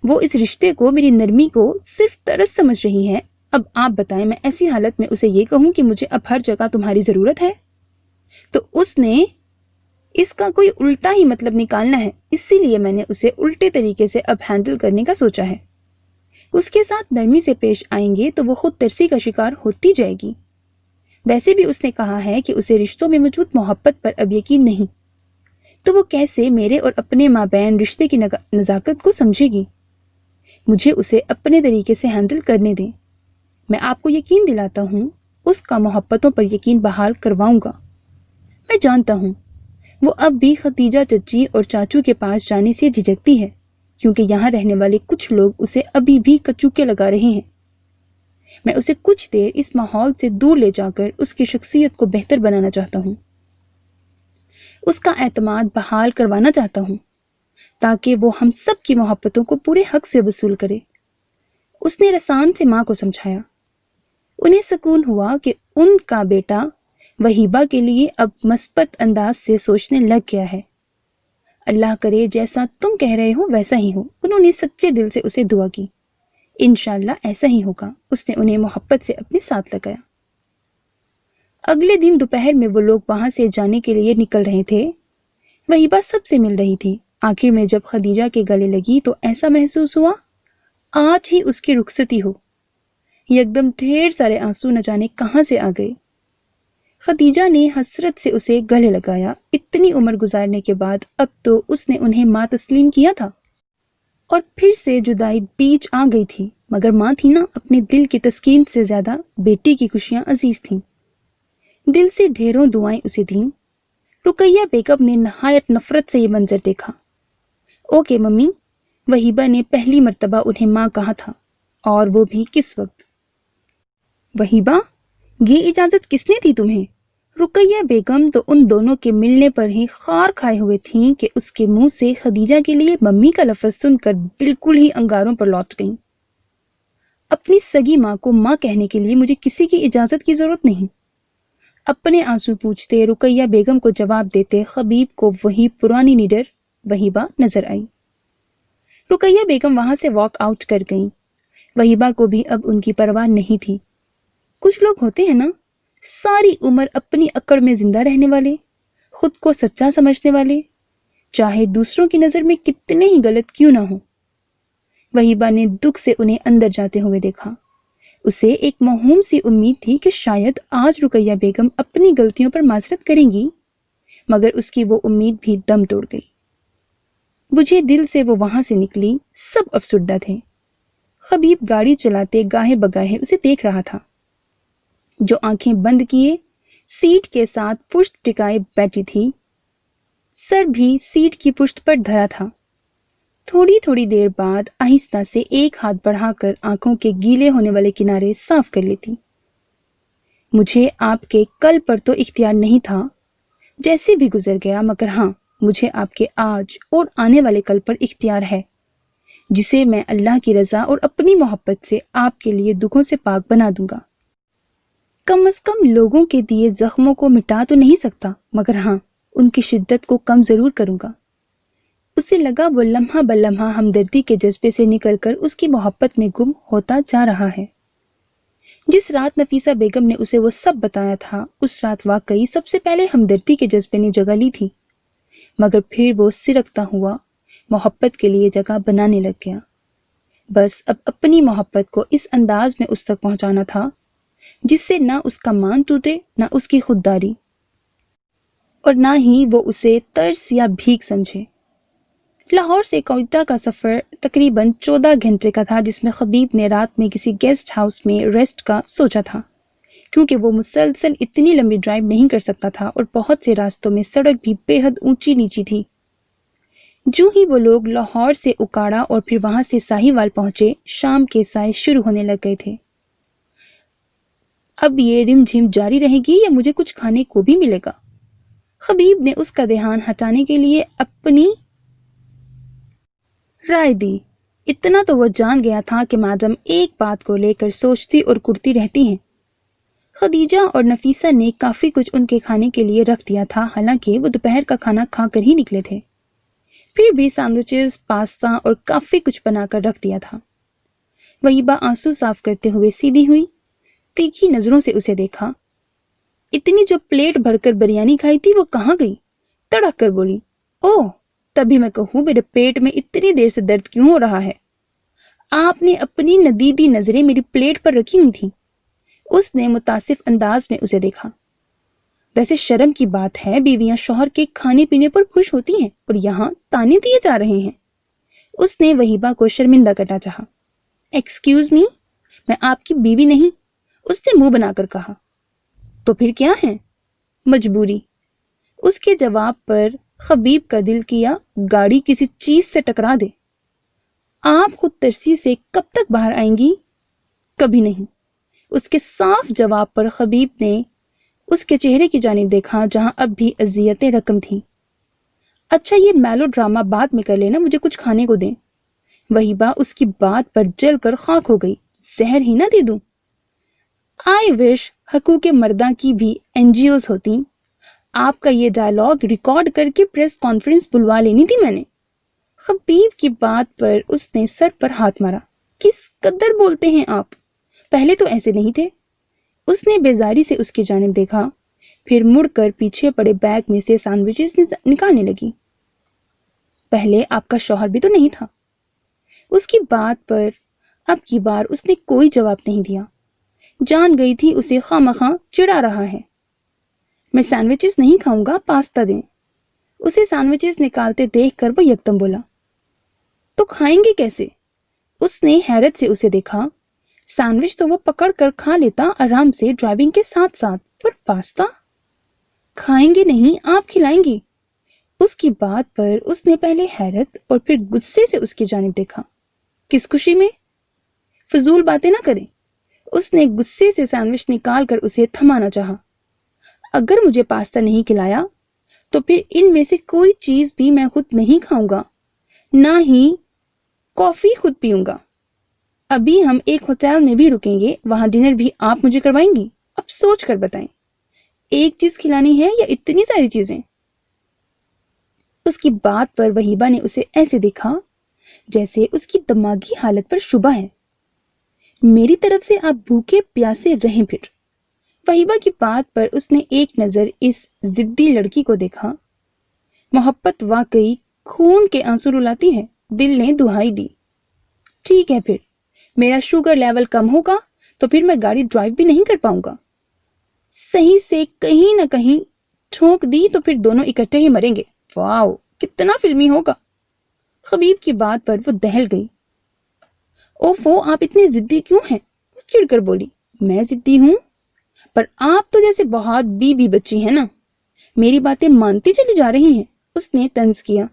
وہ اس رشتے کو، میری نرمی کو صرف طرز سمجھ رہی ہے۔ اب آپ بتائیں میں ایسی حالت میں اسے یہ کہوں کہ مجھے اب ہر جگہ تمہاری ضرورت ہے؟ تو اس نے اس کا کوئی الٹا ہی مطلب نکالنا ہے، اسی لیے میں نے اسے الٹے طریقے سے اب ہینڈل کرنے کا سوچا ہے۔ اس کے ساتھ نرمی سے پیش آئیں گے تو وہ خود ترسی کا شکار ہوتی جائے گی۔ ویسے بھی اس نے کہا ہے کہ اسے رشتوں میں موجود محبت پر اب یقین نہیں، تو وہ کیسے میرے اور اپنے مابین رشتے کی نزاکت کو سمجھے گی؟ مجھے اسے اپنے طریقے سے ہینڈل کرنے دیں۔ میں آپ کو یقین دلاتا ہوں، اس کا محبتوں پر یقین بحال کرواؤں گا۔ میں جانتا ہوں وہ اب بھی ختیجہ چچی اور چاچو کے پاس جانے سے جھجکتی ہے، کیونکہ یہاں رہنے والے کچھ لوگ اسے ابھی بھی کچوکے لگا رہے ہیں۔ میں اسے کچھ دیر اس ماحول سے دور لے جا کر اس کی شخصیت کو بہتر بنانا چاہتا ہوں، اس کا اعتماد بحال کروانا چاہتا ہوں، تاکہ وہ ہم سب کی محبتوں کو پورے حق سے وصول کرے۔ اس نے رسان سے ماں کو سمجھایا۔ انہیں سکون ہوا کہ ان کا بیٹا وہیبہ کے لیے اب مثبت انداز سے سوچنے لگ گیا ہے۔ اللہ کرے جیسا تم کہہ رہے ہو ویسا ہی ہو، انہوں نے سچے دل سے اسے دعا کی۔ انشاءاللہ ایسا ہی ہوگا، اس نے انہیں محبت سے اپنے ساتھ لگایا۔ اگلے دن دوپہر میں وہ لوگ وہاں سے جانے کے لیے نکل رہے تھے۔ وہیبہ سب سے مل رہی تھی۔ آخر میں جب خدیجہ کے گلے لگی تو ایسا محسوس ہوا آج ہی اس کی رخصتی ہو۔ یکدم ڈھیر سارے آنسو نہ جانے کہاں سے آ گئے۔ خدیجہ نے حسرت سے اسے گلے لگایا۔ اتنی عمر گزارنے کے بعد اب تو اس نے انہیں ماں تسلیم کیا تھا اور پھر سے جدائی بیچ آ گئی تھی، مگر ماں تھی نا، اپنے دل کی تسکین سے زیادہ بیٹی کی خوشیاں عزیز تھیں۔ دل سے ڈھیروں دعائیں اسے دیں۔ رقیہ بیگم نے نہایت نفرت سے یہ منظر دیکھا۔ اوکے ممی، وہیبہ نے پہلی مرتبہ انہیں ماں کہا تھا، اور وہ بھی کس وقت۔ وہیبہ، یہ اجازت کس نے دی تمہیں؟ رقیہ بیگم تو ان دونوں کے ملنے پر ہی خار کھائے ہوئے تھیں کہ اس کے منہ سے خدیجہ کے لیے ممی کا لفظ سن کر بالکل ہی انگاروں پر لوٹ گئیں۔ اپنی سگی ماں کو ماں کہنے کے لیے مجھے کسی کی اجازت کی ضرورت نہیں۔ اپنے آنسو پوچھتے رقیہ بیگم کو جواب دیتے خبیب کو وہی پرانی نیڈر وہیبہ نظر آئی۔ رقیہ بیگم وہاں سے واک آؤٹ کر گئیں۔ وہیبہ کو بھی اب ان کی پرواہ نہیں تھی۔ کچھ لوگ ہوتے ہیں نا، ساری عمر اپنی اکڑ میں زندہ رہنے والے، خود کو سچا سمجھنے والے، چاہے دوسروں کی نظر میں کتنے ہی غلط کیوں نہ ہوں۔ وہیبہ نے دکھ سے انہیں اندر جاتے ہوئے دیکھا۔ اسے ایک موہوم سی امید تھی کہ شاید آج رقیہ بیگم اپنی غلطیوں پر معذرت کریں گی، مگر اس کی وہ امید بھی دم توڑ گئی۔ بجھے دل سے وہ وہاں سے نکلی، سب افسردہ تھے۔ خبیب گاڑی چلاتے گاہے بگاہے اسے دیکھ رہا تھا، جو آنکھیں بند کیے سیٹ کے ساتھ پشت ٹکائے بیٹھی تھی، سر بھی سیٹ کی پشت پر دھرا تھا۔ تھوڑی تھوڑی دیر بعد آہستہ سے ایک ہاتھ بڑھا کر آنکھوں کے گیلے ہونے والے کنارے صاف کر لیتی۔ مجھے آپ کے کل پر تو اختیار نہیں تھا، جیسے بھی گزر گیا، مگر ہاں، مجھے آپ کے آج اور آنے والے کل پر اختیار ہے، جسے میں اللہ کی رضا اور اپنی محبت سے آپ کے لیے دکھوں سے پاک بنا دوں گا۔ کم از کم لوگوں کے دیے زخموں کو مٹا تو نہیں سکتا، مگر ہاں، ان کی شدت کو کم ضرور کروں گا۔ اسے لگا وہ لمحہ بلمحہ ہمدردی کے جذبے سے نکل کر اس کی محبت میں گم ہوتا جا رہا ہے۔ جس رات نفیسہ بیگم نے اسے وہ سب بتایا تھا، اس رات واقعی سب سے پہلے ہمدردی کے جذبے نے جگہ لی تھی، مگر پھر وہ سرکتا ہوا محبت کے لیے جگہ بنانے لگ گیا۔ بس اب اپنی محبت کو اس انداز میں اس تک پہنچانا تھا جس سے نہ اس کا مان ٹوٹے، نہ اس کی خودداری، اور نہ ہی وہ اسے ترس یا بھیک سمجھے۔ لاہور سے کوئٹہ کا سفر تقریباً 14 گھنٹے کا تھا، جس میں خبیب نے رات میں کسی گیسٹ ہاؤس میں ریسٹ کا سوچا تھا، کیونکہ وہ مسلسل اتنی لمبی ڈرائیو نہیں کر سکتا تھا اور بہت سے راستوں میں سڑک بھی بے حد اونچی نیچی تھی۔ جو ہی وہ لوگ لاہور سے اکاڑا اور پھر وہاں سے ساہیوال پہنچے، شام کے سائے شروع ہونے لگ گئے تھے۔ اب یہ رم جھم جاری رہے گی یا مجھے کچھ کھانے کو بھی ملے گا؟ خبیب نے اس کا دھیان ہٹانے کے لیے اپنی رائے دی۔ اتنا تو وہ جان گیا تھا کہ میڈم ایک بات کو لے کر سوچتی اور کرتی رہتی ہیں۔ خدیجہ اور نفیسہ نے کافی کچھ ان کے کھانے کے لیے رکھ دیا تھا، حالانکہ وہ دوپہر کا کھانا کھا کر ہی نکلے تھے۔ پھر بھی سینڈوچز، پاستا اور کافی کچھ بنا کر رکھ دیا تھا۔ وہیبہ آنسو صاف کرتے ہوئے سیدھی ہوئی، تیکھی نظروں سے اسے دیکھا۔ اتنی جو پلیٹ بھر کر بریانی کھائی تھی وہ کہاں گئی؟ تڑک کر بولی، اوہ، تبھی میں کہوں میرے پیٹ میں اتنی دیر سے درد کیوں ہو رہا ہے؟ آپ نے اپنی ندیدی نظریں میری پلیٹ پر رکھی ہوئی تھیں۔ اس نے متاسف انداز میں اسے دیکھا۔ ویسے شرم کی بات ہے، بیویاں شوہر کے کھانے پینے پر خوش ہوتی ہیں اور یہاں تانے دیے جا رہے ہیں۔ اس نے وہیبہ کو شرمندہ کرنا چاہا۔ ایکسکیوز می، میں آپ کی بیوی نہیں، اس نے منہ بنا کر کہا۔ تو پھر کیا ہے؟ مجبوری۔ اس کے جواب پر خبیب کا دل کیا گاڑی کسی چیز سے ٹکرا دے۔ آپ خود ترسی سے کب تک باہر آئیں گی؟ کبھی نہیں۔ اس کے صاف جواب پر خبیب نے اس کے چہرے کی جانب دیکھا، جہاں اب بھی اذیتیں رقم تھیں۔ اچھا یہ میلو ڈرامہ بعد میں کر لینا، مجھے کچھ کھانے کو دیں۔ وہیبہ اس کی بات پر جل کر خاک ہو گئی۔ زہر ہی نہ دے دوں؟ آئی وش حقوق مرداں کی بھی NGOs ہوتی۔ آپ کا یہ ڈائلاگ ریکارڈ کر کے پریس کانفرنس بلوا لینی تھی میں نے۔ خبیب کی بات پر اس نے سر پر ہاتھ مارا۔ کس قدر بولتے ہیں آپ؟ پہلے تو ایسے نہیں تھے۔ اس نے بیزاری سے اس کی جانب دیکھا، پھر مڑ کر پیچھے پڑے بیگ میں سے سینڈوچز نکالنے لگی۔ پہلے آپ کا شوہر بھی تو نہیں تھا۔ اس کی بات پر اب کی بار اس نے کوئی جواب نہیں دیا۔ جان گئی تھی اسے خواہ مخواہ چڑھا رہا ہے۔ میں سینڈوچز نہیں کھاؤں گا، پاستا دیں۔ اسے سینڈوچز نکالتے دیکھ کر وہ یکدم بولا۔ تو کھائیں گے کیسے؟ اس نے حیرت سے اسے دیکھا۔ سینڈوچ تو وہ پکڑ کر کھا لیتا آرام سے ڈرائیونگ کے ساتھ ساتھ، پر پاستا؟ کھائیں گے نہیں، آپ کھلائیں گی۔ اس کی بات پر اس نے پہلے حیرت اور پھر غصے سے اس کی جانب دیکھا۔ کس خوشی میں؟ فضول باتیں نہ کریں۔ اس نے غصے سے سینڈوچ نکال کر اسے تھمانا چاہا۔ اگر مجھے پاستا نہیں کھلایا تو پھر ان میں سے کوئی چیز بھی میں خود نہیں کھاؤں گا، نہ ہی کافی خود پیوں گا۔ ابھی ہم ایک ہوٹل میں بھی رکیں گے، وہاں ڈنر بھی آپ مجھے کروائیں گی؟ اب سوچ کر بتائیں، ایک چیز کھلانی ہے یا اتنی ساری چیزیں؟ اس کی بات پر وہیبہ نے اسے ایسے دیکھا جیسے اس کی دماغی حالت پر شبہ ہے۔ میری طرف سے آپ بھوکے پیاسے رہیں پھر۔ وہیبہ کی بات پر اس نے ایک نظر اس ضدی لڑکی کو دیکھا۔ محبت واقعی خون کے آنسو رلاتی ہے، دل نے دہائی دی۔ ٹھیک ہے پھر، میرا شوگر لیول کم ہوگا تو پھر میں گاڑی ڈرائیو بھی نہیں کر پاؤں گا۔ صحیح سے کہیں نہ کہیں ٹھونک دی تو پھر دونوں اکٹھے ہی مریں گے۔ واو، کتنا فلمی ہوگا۔ خبیب کی بات پر وہ دہل گئی۔ اوفو، آپ اتنے ضدی کیوں ہیں؟ وہ چڑ کر بولی۔ میں ضدی ہوں؟ پر آپ تو جیسے بہت بی بچی ہیں نا، میری باتیں مانتی چلی جا رہی ہیں۔ اس نے طنز کیا۔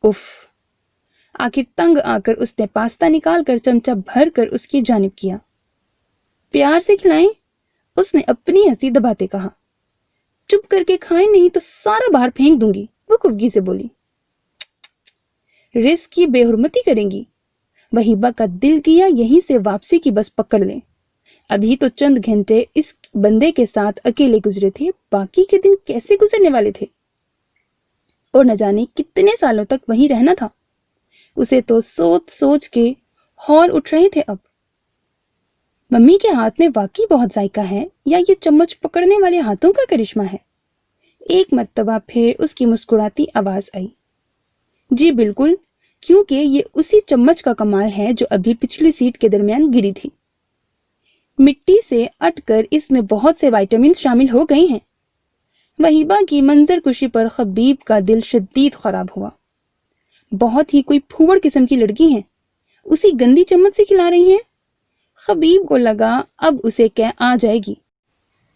اف۔ آخر تنگ آ کر اس نے پاستا نکال کر چمچہ بھر کر اس کی جانب کیا۔ پیار سے کھلائیں؟ اس نے اپنی ہنسی دباتے کہا۔ چپ کر کے کھائیں نہیں تو سارا باہر پھینک دوں گی، وہ خفگی سے بولی۔ رزق کی بے حرمتی کریں گی؟ وہیبہ کا دل کیا یہیں سے واپسی کی بس پکڑ لیں۔ ابھی تو چند گھنٹے اس بندے کے ساتھ اکیلے گزرے تھے، باقی کے دن کیسے گزرنے والے تھے؟ اور نہ جانے کتنے سالوں تک وہیں رہنا تھا۔ اسے تو سوچ سوچ کے ہور اٹھ رہے تھے اب۔ ممی کے ہاتھ میں واقعی بہت ذائقہ ہے، یا یہ چمچ پکڑنے والے ہاتھوں کا کرشمہ ہے؟ ایک مرتبہ پھر اس کی مسکراتی آواز آئی۔ جی بالکل، کیونکہ یہ اسی چمچ کا کمال ہے جو ابھی پچھلی سیٹ کے درمیان گری تھی۔ مٹی سے اٹ کر اس میں بہت سے وائٹامنز شامل ہو گئے ہیں۔ وہیبہ کی منظر کشی پر خبیب کا دل شدید خراب ہوا۔ بہت ہی کوئی پھوڑ قسم کی لڑکی ہیں، اسی گندی چمچ سے کھلا رہی ہیں۔ خبیب کو لگا اب اسے کیا آ جائے گی۔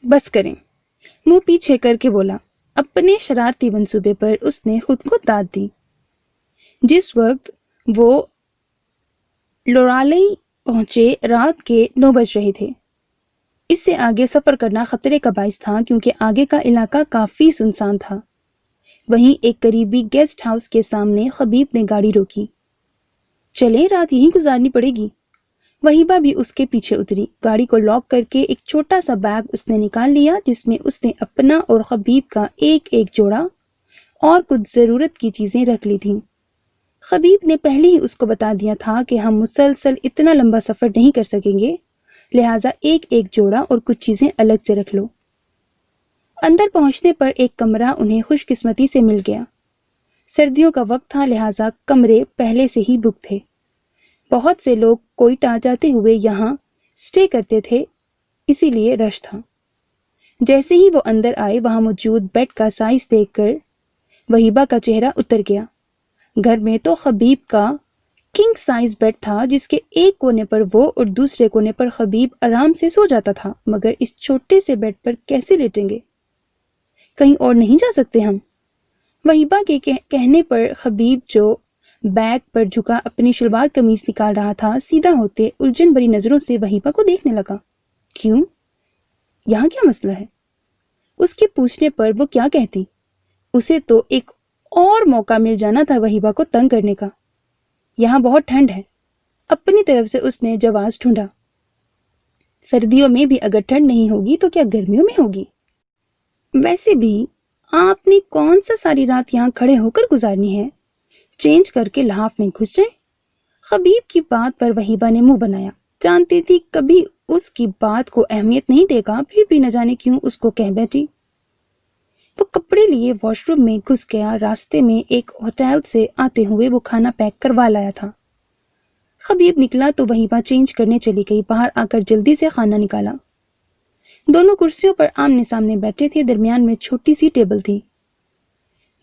بس کریں، منہ پیچھے کر کے بولا۔ اپنے شرارتی منصوبے پر اس نے خود کو داد دی۔ جس وقت وہ لورالی پہنچے رات کے 9 بج رہے تھے۔ اس سے آگے سفر کرنا خطرے کا باعث تھا کیونکہ آگے کا علاقہ کافی سنسان تھا۔ وہیں ایک قریبی گیسٹ ہاؤس کے سامنے خبیب نے گاڑی روکی۔ چلے، رات یہیں گزارنی پڑے گی۔ وہیبہ بھی اس کے پیچھے اتری۔ گاڑی کو لاک کر کے ایک چھوٹا سا بیگ اس نے نکال لیا جس میں اس نے اپنا اور خبیب کا ایک جوڑا اور کچھ ضرورت کی چیزیں رکھ لی تھیں۔ خبیب نے پہلے ہی اس کو بتا دیا تھا کہ ہم مسلسل اتنا لمبا سفر نہیں کر سکیں گے، لہٰذا ایک جوڑا اور کچھ چیزیں الگ سے رکھ لو۔ اندر پہنچنے پر ایک کمرہ انہیں خوش قسمتی سے مل گیا۔ سردیوں کا وقت تھا، لہٰذا کمرے پہلے سے ہی بک تھے۔ بہت سے لوگ کوئٹہ جاتے ہوئے یہاں سٹے کرتے تھے، اسی لیے رش تھا۔ جیسے ہی وہ اندر آئے، وہاں موجود بیڈ کا سائز دیکھ کر وہیبہ کا چہرہ اتر گیا۔ گھر میں تو خبیب کا کنگ سائز بیڈ تھا جس کے ایک کونے پر وہ اور دوسرے کونے پر خبیب آرام سے سو جاتا تھا، مگر اس چھوٹے سے بیڈ پر کیسے لیٹیں گے؟ کہیں اور نہیں جا سکتے ہم؟ وہیبہ کے کہنے پر خبیب جو بیگ پر جھکا اپنی شلوار قمیض نکال رہا تھا، سیدھا ہوتے الجھن بھری نظروں سے وہیبہ کو دیکھنے لگا۔ کیوں؟ یہاں کیا مسئلہ ہے؟ اس کے پوچھنے پر وہ کیا کہتی؟ اسے تو ایک اور موقع مل جانا تھا وہیبہ کو تنگ کرنے کا۔ یہاں بہت ٹھنڈ ہے، اپنی طرف سے اس نے جواز ڈھونڈا۔ سردیوں میں بھی اگر ٹھنڈ نہیں ہوگی تو کیا گرمیوں میں ہوگی؟ ویسے بھی آپ نے کون سا ساری رات یہاں کھڑے ہو کر گزارنی ہے؟ چینج کر کے لحاف میں گھس جائیں۔ خبیب کی بات پر وہیبہ نے منہ بنایا، جانتی تھی کبھی اس کی بات کو اہمیت نہیں دے گا، پھر بھی نہ جانے کیوں اس کو کہہ بیٹھی۔ وہ کپڑے لیے واش روم میں گھس گیا۔ راستے میں ایک ہوٹل سے آتے ہوئے وہ کھانا پیک کروا لایا تھا۔ خبیب نکلا تو وہیبہ چینج کرنے چلی گئی۔ باہر آ کر جلدی سے کھانا نکالا۔ دونوں کرسیوں پر آمنے سامنے بیٹھے تھے، درمیان میں چھوٹی سی ٹیبل تھی۔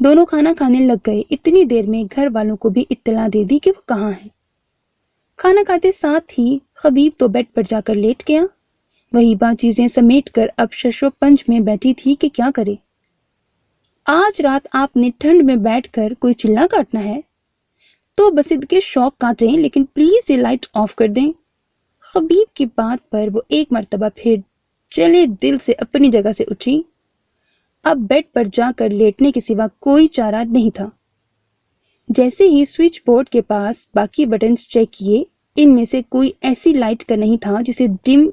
دونوں کھانا کھانے لگ گئے۔ اتنی دیر میں گھر والوں کو بھی اطلاع دے دی کہ وہ کہاں ہیں۔ کھانا کھاتے ساتھ ہی خبیب تو بیڈ پر جا کر لیٹ گیا۔ وہیبہ چیزیں سمیٹ کر اب ششو پنج میں بیٹھی تھی کہ کیا کرے۔ آج رات آپ نے ٹھنڈ میں بیٹھ کر کوئی چلا کاٹنا ہے تو بسد کے شوق کاٹیں، لیکن پلیز یہ لائٹ آف کر دیں۔ خبیب کی بات پر وہ ایک مرتبہ پھر چلے دل سے اپنی جگہ سے اٹھی۔ اب بیڈ پر جا کر لیٹنے کے سوا کوئی چارہ نہیں تھا۔ جیسے ہی سوئچ بورڈ کے پاس باقی بٹنز چیک کیے، ان میں سے کوئی ایسی لائٹ کا نہیں تھا جسے ڈم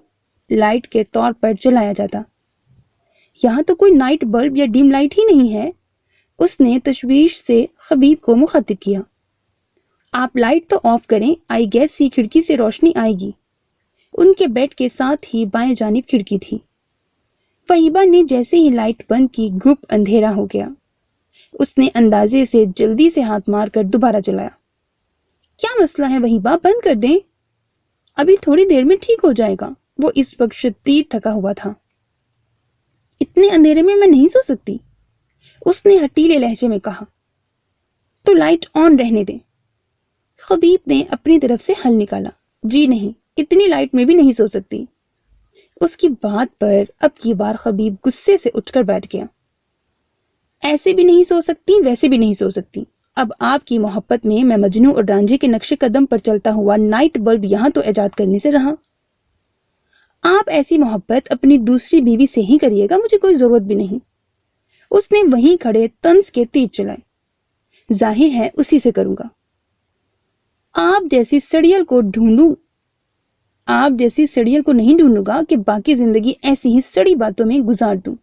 لائٹ کے طور پر جلایا جاتا۔ یہاں تو کوئی نائٹ بلب یا ڈم لائٹ ہی نہیں ہے۔ اس نے تشویش سے خبیب کو مخاطب کیا۔ آپ لائٹ تو آف کریں، آئی گیس ہی کھڑکی سے روشنی آئے گی۔ ان کے بیڈ کے ساتھ ہی بائیں جانب کھڑکی تھی۔ وہیبہ نے جیسے ہی لائٹ بند کی، گھپ اندھیرا ہو گیا۔ اس نے اندازے سے جلدی سے ہاتھ مار کر دوبارہ جلایا۔ کیا مسئلہ ہے وہیبہ، بند کر دیں، ابھی تھوڑی دیر میں ٹھیک ہو جائے گا۔ وہ اس وقت شدید تھکا ہوا تھا۔ اتنے اندھیرے میں نہیں سو سکتی، اس نے ہٹیلے لہجے میں کہا۔ تو لائٹ آن رہنے دیں۔ خبیب نے اپنی طرف سے حل نکالا۔ جی نہیں، اتنی لائٹ میں بھی نہیں سو سکتی۔ اس کی بات پر اب کی بار خبیب غصے سے اٹھ کر بیٹھ گیا۔ ایسے بھی نہیں سو سکتی، ویسے بھی نہیں سو سکتی۔ اب آپ کی محبت میں مجنوں اور رانجھے کے نقش قدم پر چلتا ہوا نائٹ بلب یہاں تو ایجاد کرنے سے رہا۔ آپ ایسی محبت اپنی دوسری بیوی سے ہی کریے گا، مجھے کوئی ضرورت بھی نہیں۔ اس نے وہیں کھڑے طنز کے تیر چلائے۔ ظاہر ہے اسی سے کروں گا۔ آپ جیسی سڑیل کو نہیں ڈھونڈوں گا کہ باقی زندگی ایسی ہی سڑی باتوں میں گزار دوں۔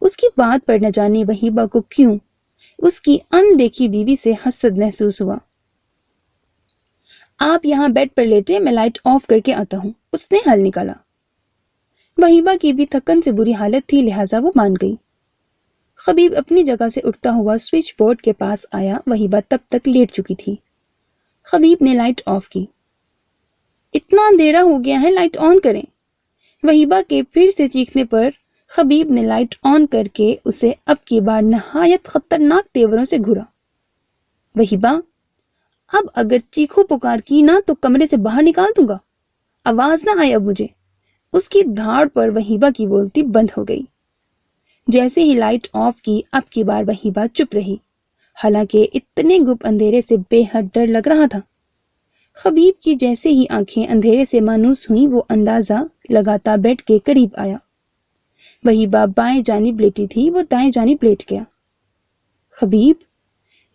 اس کی بات پر نہ جانے وہیبہ کو کیوں اس کی ان دیکھی بیوی سے حسد محسوس ہوا۔ آپ یہاں بیڈ پر لیٹے، میں لائٹ آف کر کے آتا ہوں۔ اس نے حل نکالا۔ وہیبہ کی بھی تھکن سے بری حالت تھی، لہٰذا وہ مان گئی۔ خبیب اپنی جگہ سے اٹھتا ہوا سوئچ بورڈ کے پاس آیا۔ وہیبہ تب تک لیٹ چکی تھی۔ خبیب نے لائٹ آف کی۔ اتنا اندھیرا ہو گیا ہے، لائٹ آن کریں۔ وہیبہ کے پھر سے چیخنے پر خبیب نے لائٹ آن کر کے اسے اب کی بار نہایت خطرناک تیوروں سے گھورا۔ وہیبہ، اب اگر چیخو پکار کی نا تو کمرے سے باہر نکال دوں گا، آواز نہ آئے اب مجھے۔ اس کی دھاڑ پر وہیبہ کی بولتی بند ہو گئی۔ جیسے ہی لائٹ آف کی، اب کی بار وہیبہ چپ رہی، حالانکہ اتنے گپ اندھیرے سے بے حد ڈر لگ رہا تھا۔ خبیب کی جیسے ہی آنکھیں اندھیرے سے مانوس ہوئیں، وہ اندازہ لگاتا بیڈ کے قریب آیا۔ وہیبہ بائیں جانب لیٹی تھی، وہ دائیں جانب لیٹ گیا۔ خبیب،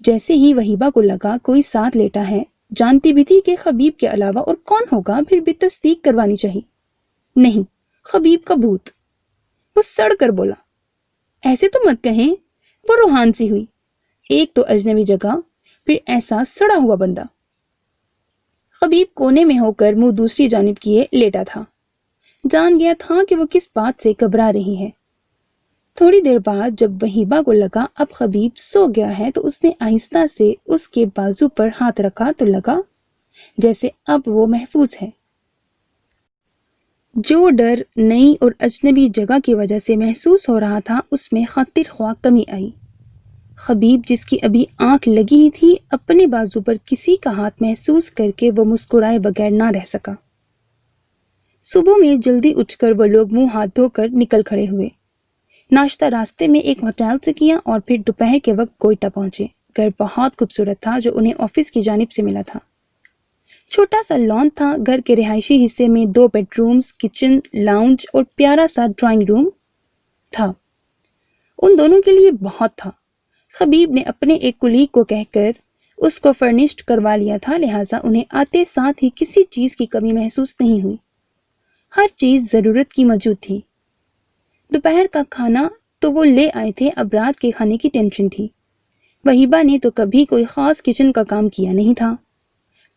جیسے ہی وہیبہ کو لگا کوئی ساتھ لیٹا ہے، جانتی بھی تھی کہ خبیب کے علاوہ اور کون ہوگا، پھر بھی تصدیق کروانی چاہیے۔ نہیں، خبیب کا بھوت۔ وہ سڑ کر بولا۔ ایسے تو مت کہیں، وہ روحان سی ہوئی۔ ایک تو اجنبی جگہ، پھر ایسا سڑا ہوا بندہ۔ خبیب کونے میں ہو کر منہ دوسری جانب کیے لیٹا تھا۔ جان گیا تھا کہ وہ کس بات سے گھبرا رہی ہے۔ تھوڑی دیر بعد جب وہیبہ کو لگا اب خبیب سو گیا ہے، تو اس نے آہستہ سے اس کے بازو پر ہاتھ رکھا تو لگا جیسے اب وہ محفوظ ہے۔ جو ڈر نئی اور اجنبی جگہ کی وجہ سے محسوس ہو رہا تھا، اس میں خاطر خواہ کمی آئی۔ خبیب، جس کی ابھی آنکھ لگی ہی تھی، اپنے بازو پر کسی کا ہاتھ محسوس کر کے وہ مسکرائے بغیر نہ رہ سکا۔ صبح میں جلدی اٹھ کر وہ لوگ منہ ہاتھ دھو کر نکل کھڑے ہوئے۔ ناشتہ راستے میں ایک ہوٹل سے کیا اور پھر دوپہر کے وقت کوئٹہ پہنچے۔ گھر بہت خوبصورت تھا، جو انہیں آفس کی جانب سے ملا تھا۔ چھوٹا سا لان تھا۔ گھر کے رہائشی حصے میں 2 بیڈ رومز، کچن، لاؤنج اور پیارا سا ڈرائنگ روم تھا۔ ان دونوں کے لیے بہت تھا۔ خبیب نے اپنے ایک کلیگ کو کہہ کر اس کو فرنشڈ کروا لیا تھا، لہٰذا انہیں آتے ساتھ ہی کسی چیز کی کمی محسوس نہیں ہوئی۔ ہر چیز ضرورت کی موجود تھی۔ دوپہر کا کھانا تو وہ لے آئے تھے، اب رات کے کھانے کی ٹینشن تھی۔ وہیبہ نے تو کبھی کوئی خاص کچن کا کام کیا نہیں تھا۔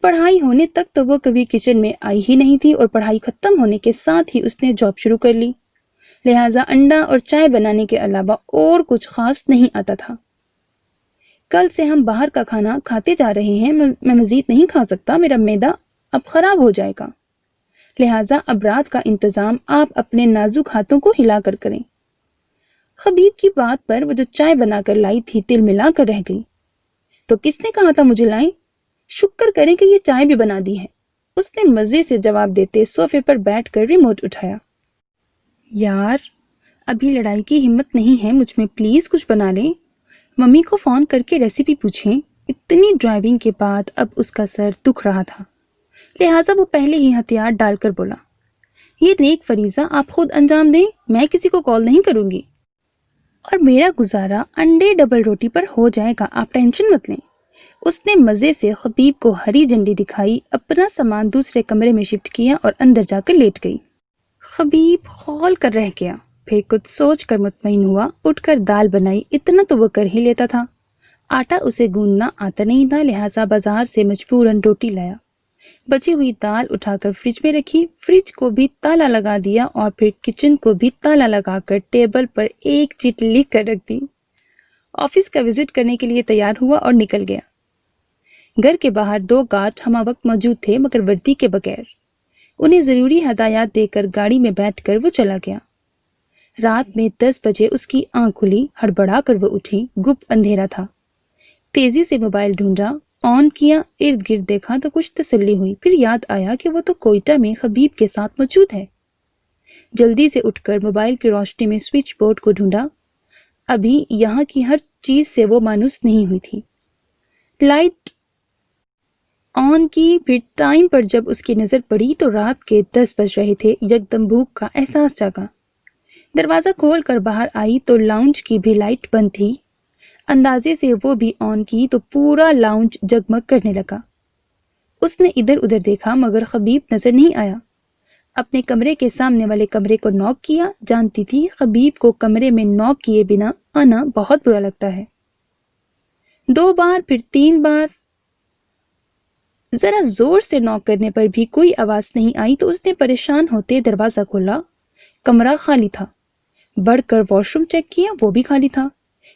پڑھائی ہونے تک تو وہ کبھی کچن میں آئی ہی نہیں تھی، اور پڑھائی ختم ہونے کے ساتھ ہی اس نے جاب شروع کر لی، لہٰذا انڈا اور چائے بنانے کے علاوہ اور کچھ خاص نہیں آتا تھا۔ کل سے ہم باہر کا کھانا کھاتے جا رہے ہیں، میں مزید نہیں کھا سکتا، میرا معدہ اب خراب ہو جائے گا، لہٰذا اب رات کا انتظام آپ اپنے نازک ہاتھوں کو ہلا کر کریں۔ خبیب کی بات پر وہ جو چائے بنا کر لائی تھی تل ملا کر رہ گئی۔ تو کس نے کہا تھا مجھے لائیں؟ شکر کریں کہ یہ چائے بھی بنا دی ہے، اس نے مزے سے جواب دیتے صوفے پر بیٹھ کر ریموٹ اٹھایا۔ یار ابھی لڑائی کی ہمت نہیں ہے مجھ میں، پلیز کچھ بنا لیں، ممی کو فون کر کے ریسیپی پوچھیں۔ اتنی ڈرائیونگ کے بعد اب اس کا سر دکھ رہا تھا، لہٰذا وہ پہلے ہی ہتھیار ڈال کر بولا، یہ نیک فریضہ آپ خود انجام دیں، میں کسی کو کال نہیں کروں گی، اور میرا گزارا انڈے ڈبل روٹی پر ہو جائے گا، آپ ٹینشن مت لیں۔ اس نے مزے سے خبیب کو ہری جھنڈی دکھائی، اپنا سامان دوسرے کمرے میں شفٹ کیا اور اندر جا کر لیٹ گئی۔ خبیب خول کر رہ گیا، پھر کچھ سوچ کر مطمئن ہوا، اٹھ کر دال بنائی، اتنا تو وہ کر ہی لیتا تھا۔ آٹا اسے گوندنا آتا نہیں تھا، لہٰذا بازار سے مجبوراً روٹی لایا۔ بچی ہوئی دال اٹھا کر فریج میں رکھی، فریج کو بھی تالا لگا دیا اور پھر کچن کو بھی تالا لگا کر ٹیبل پر ایک چٹ لکھ کر رکھ دی۔ آفس کا وزٹ کرنے کے لیے تیار ہوا اور نکل گیا۔ گھر کے باہر 2 گارڈ ہمہ وقت موجود تھے، مگر وردی کے بغیر۔ انہیں ضروری ہدایات دے کر گاڑی میں بیٹھ کر وہ چلا گیا۔ رات میں 10 بجے اس کی آنکھ کھلی، ہڑبڑا کر وہ اٹھی، گپ اندھیرا تھا۔ تیزی سے موبائل ڈھونڈا، آن کیا، ارد گرد دیکھا تو کچھ تسلی ہوئی، پھر یاد آیا کہ وہ تو کوئٹہ میں خبیب کے ساتھ موجود ہے۔ جلدی سے اٹھ کر موبائل کی روشنی میں سوئچ بورڈ کو ڈھونڈا، ابھی یہاں کی ہر چیز سے وہ مانوس نہیں ہوئی تھی۔ لائٹ آن کی، پھر ٹائم پر جب اس کی نظر پڑی تو رات کے 10 بج رہے تھے۔ یکدم بھوک کا احساس جاگا، دروازہ کھول کر باہر آئی تو لاؤنج کی بھی لائٹ بند تھی، اندازے سے وہ بھی آن کی تو پورا لاؤنج جگمگ کرنے لگا۔ اس نے ادھر ادھر دیکھا مگر خبیب نظر نہیں آیا۔ اپنے کمرے کے سامنے والے کمرے کو نوک کیا، جانتی تھی خبیب کو کمرے میں نوک کیے بنا آنا بہت برا لگتا ہے۔ 2 بار، پھر 3 بار، ذرا زور سے نوک کرنے پر بھی کوئی آواز نہیں آئی تو اس نے پریشان ہوتے دروازہ کھولا، کمرہ خالی تھا۔ بڑھ کر واش روم چیک کیا، وہ بھی خالی تھا۔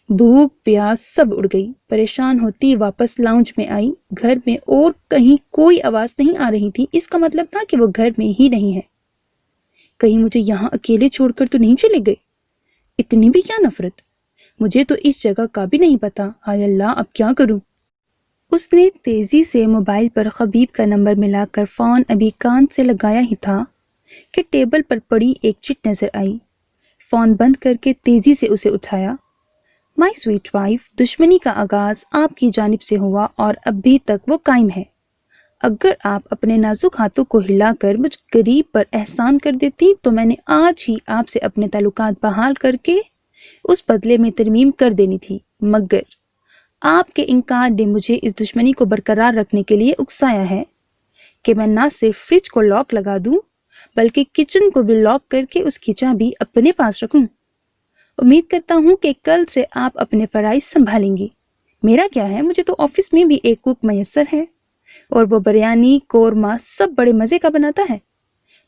بھوک پیاس سب اڑ گئی، پریشان ہوتی واپس لاؤنج میں آئی۔ گھر میں اور کہیں کوئی آواز نہیں آ رہی تھی، اس کا مطلب تھا کہ وہ گھر میں ہی نہیں ہے۔ کہیں مجھے یہاں اکیلے چھوڑ کر تو نہیں چلے گئے؟ اتنی بھی کیا نفرت، مجھے تو اس جگہ کا بھی نہیں پتا، ہائے اللہ اب کیا کروں۔ اس نے تیزی سے موبائل پر خبیب کا نمبر ملا کر فون ابھی کان سے لگایا ہی تھا کہ ٹیبل پر پڑی ایک چٹ نظر آئی۔ فون بند کر کے تیزی سے اسے اٹھایا۔ مائی سویٹ وائف، دشمنی کا آغاز آپ کی جانب سے ہوا اور ابھی تک وہ قائم ہے۔ اگر آپ اپنے نازک ہاتھوں کو ہلا کر مجھ غریب پر احسان کر دیتی تو میں نے آج ہی آپ سے اپنے تعلقات بحال کر کے اس بدلے میں ترمیم کر دینی تھی، مگر آپ کے انکار نے مجھے اس دشمنی کو برقرار رکھنے کے لیے اکسایا ہے کہ میں نہ صرف فریج کو لاک لگا دوں بلکہ کچن کو بھی لاک کر کے اس کی چابی اپنے پاس رکھوں۔ امید کرتا ہوں کہ کل سے آپ اپنے فرائض سنبھالیں گی۔ میرا کیا ہے، مجھے تو آفس میں بھی ایک کوک میسر ہے اور وہ بریانی قورمہ سب بڑے مزے کا بناتا ہے۔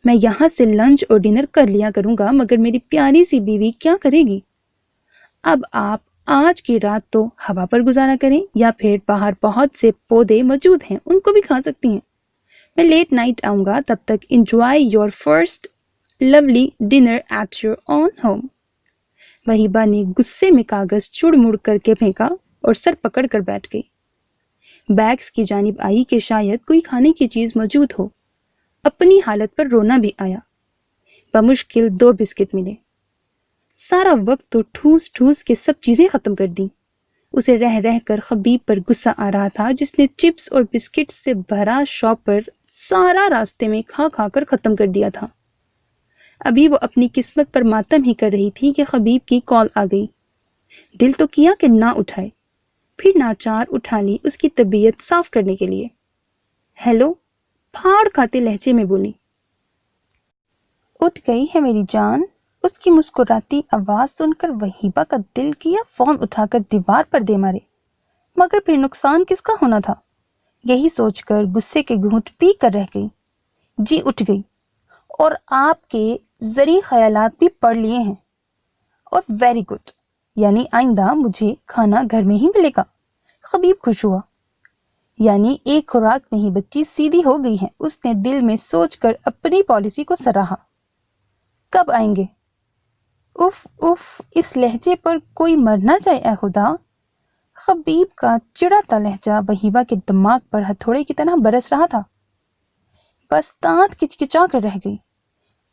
میں یہاں سے لنچ اور ڈنر کر لیا کروں گا، مگر میری پیاری سی بیوی کیا کرے گی؟ اب آپ آج کی رات تو ہوا پر گزارا کریں یا پھر باہر بہت سے پودے موجود ہیں، ان کو بھی کھا سکتی ہیں۔ میں لیٹ نائٹ آؤں گا، تب تک enjoy your first lovely dinner at your own home. Wahiba نے غصے میں کاغذ چڑ مڑ کر کے پھینکا اور سر پکڑ کر بیٹھ گئی۔ بیگز کی جانب آئی کہ شاید کوئی کھانے کی چیز موجود ہو۔ اپنی حالت پر رونا بھی آیا۔ بمشکل 2 بسکٹ ملے۔ سارا وقت تو ٹھوس ٹھوس کے سب چیزیں ختم کر دیں۔ اسے رہ رہ کر خبیب پر غصہ آ رہا تھا، جس نے چپس اور بسکٹ سے بھرا شاپ پر سارا راستے میں کھا کھا کر ختم کر دیا تھا۔ ابھی وہ اپنی قسمت پر ماتم ہی کر رہی تھی کہ خبیب کی کال آ گئی۔ دل تو کیا کہ نہ اٹھائے، پھر ناچار اٹھا لی اس کی طبیعت صاف کرنے کے لیے۔ ہیلو، پھاڑ کھاتے لہجے میں بولی۔ اٹھ گئی ہے میری جان؟ اس کی مسکراتی آواز سن کر وہیبہ کا دل کیا فون اٹھا کر دیوار پر دے مارے، مگر پھر نقصان کس کا ہونا تھا؟ یہی سوچ کر غصے کے گھونٹ پی کر رہ گئی۔ جی اٹھ گئی، اور آپ کے زرعی خیالات بھی پڑھ لیے ہیں، اور ویری گڈ، یعنی آئندہ مجھے کھانا گھر میں ہی ملے گا۔ خبیب خوش ہوا، یعنی ایک خوراک میں ہی بچی سیدھی ہو گئی ہے۔ اس نے دل میں سوچ کر اپنی پالیسی کو سراہا۔ کب آئیں گے؟ اف اف، اس لہجے پر کوئی مرنا چاہے اے خدا۔ خبیب کا چڑھاتا لہجہ وہیبہ کے دماغ پر ہتھوڑے کی طرح برس رہا تھا۔ بس دانت کچکچا کر رہ گئی۔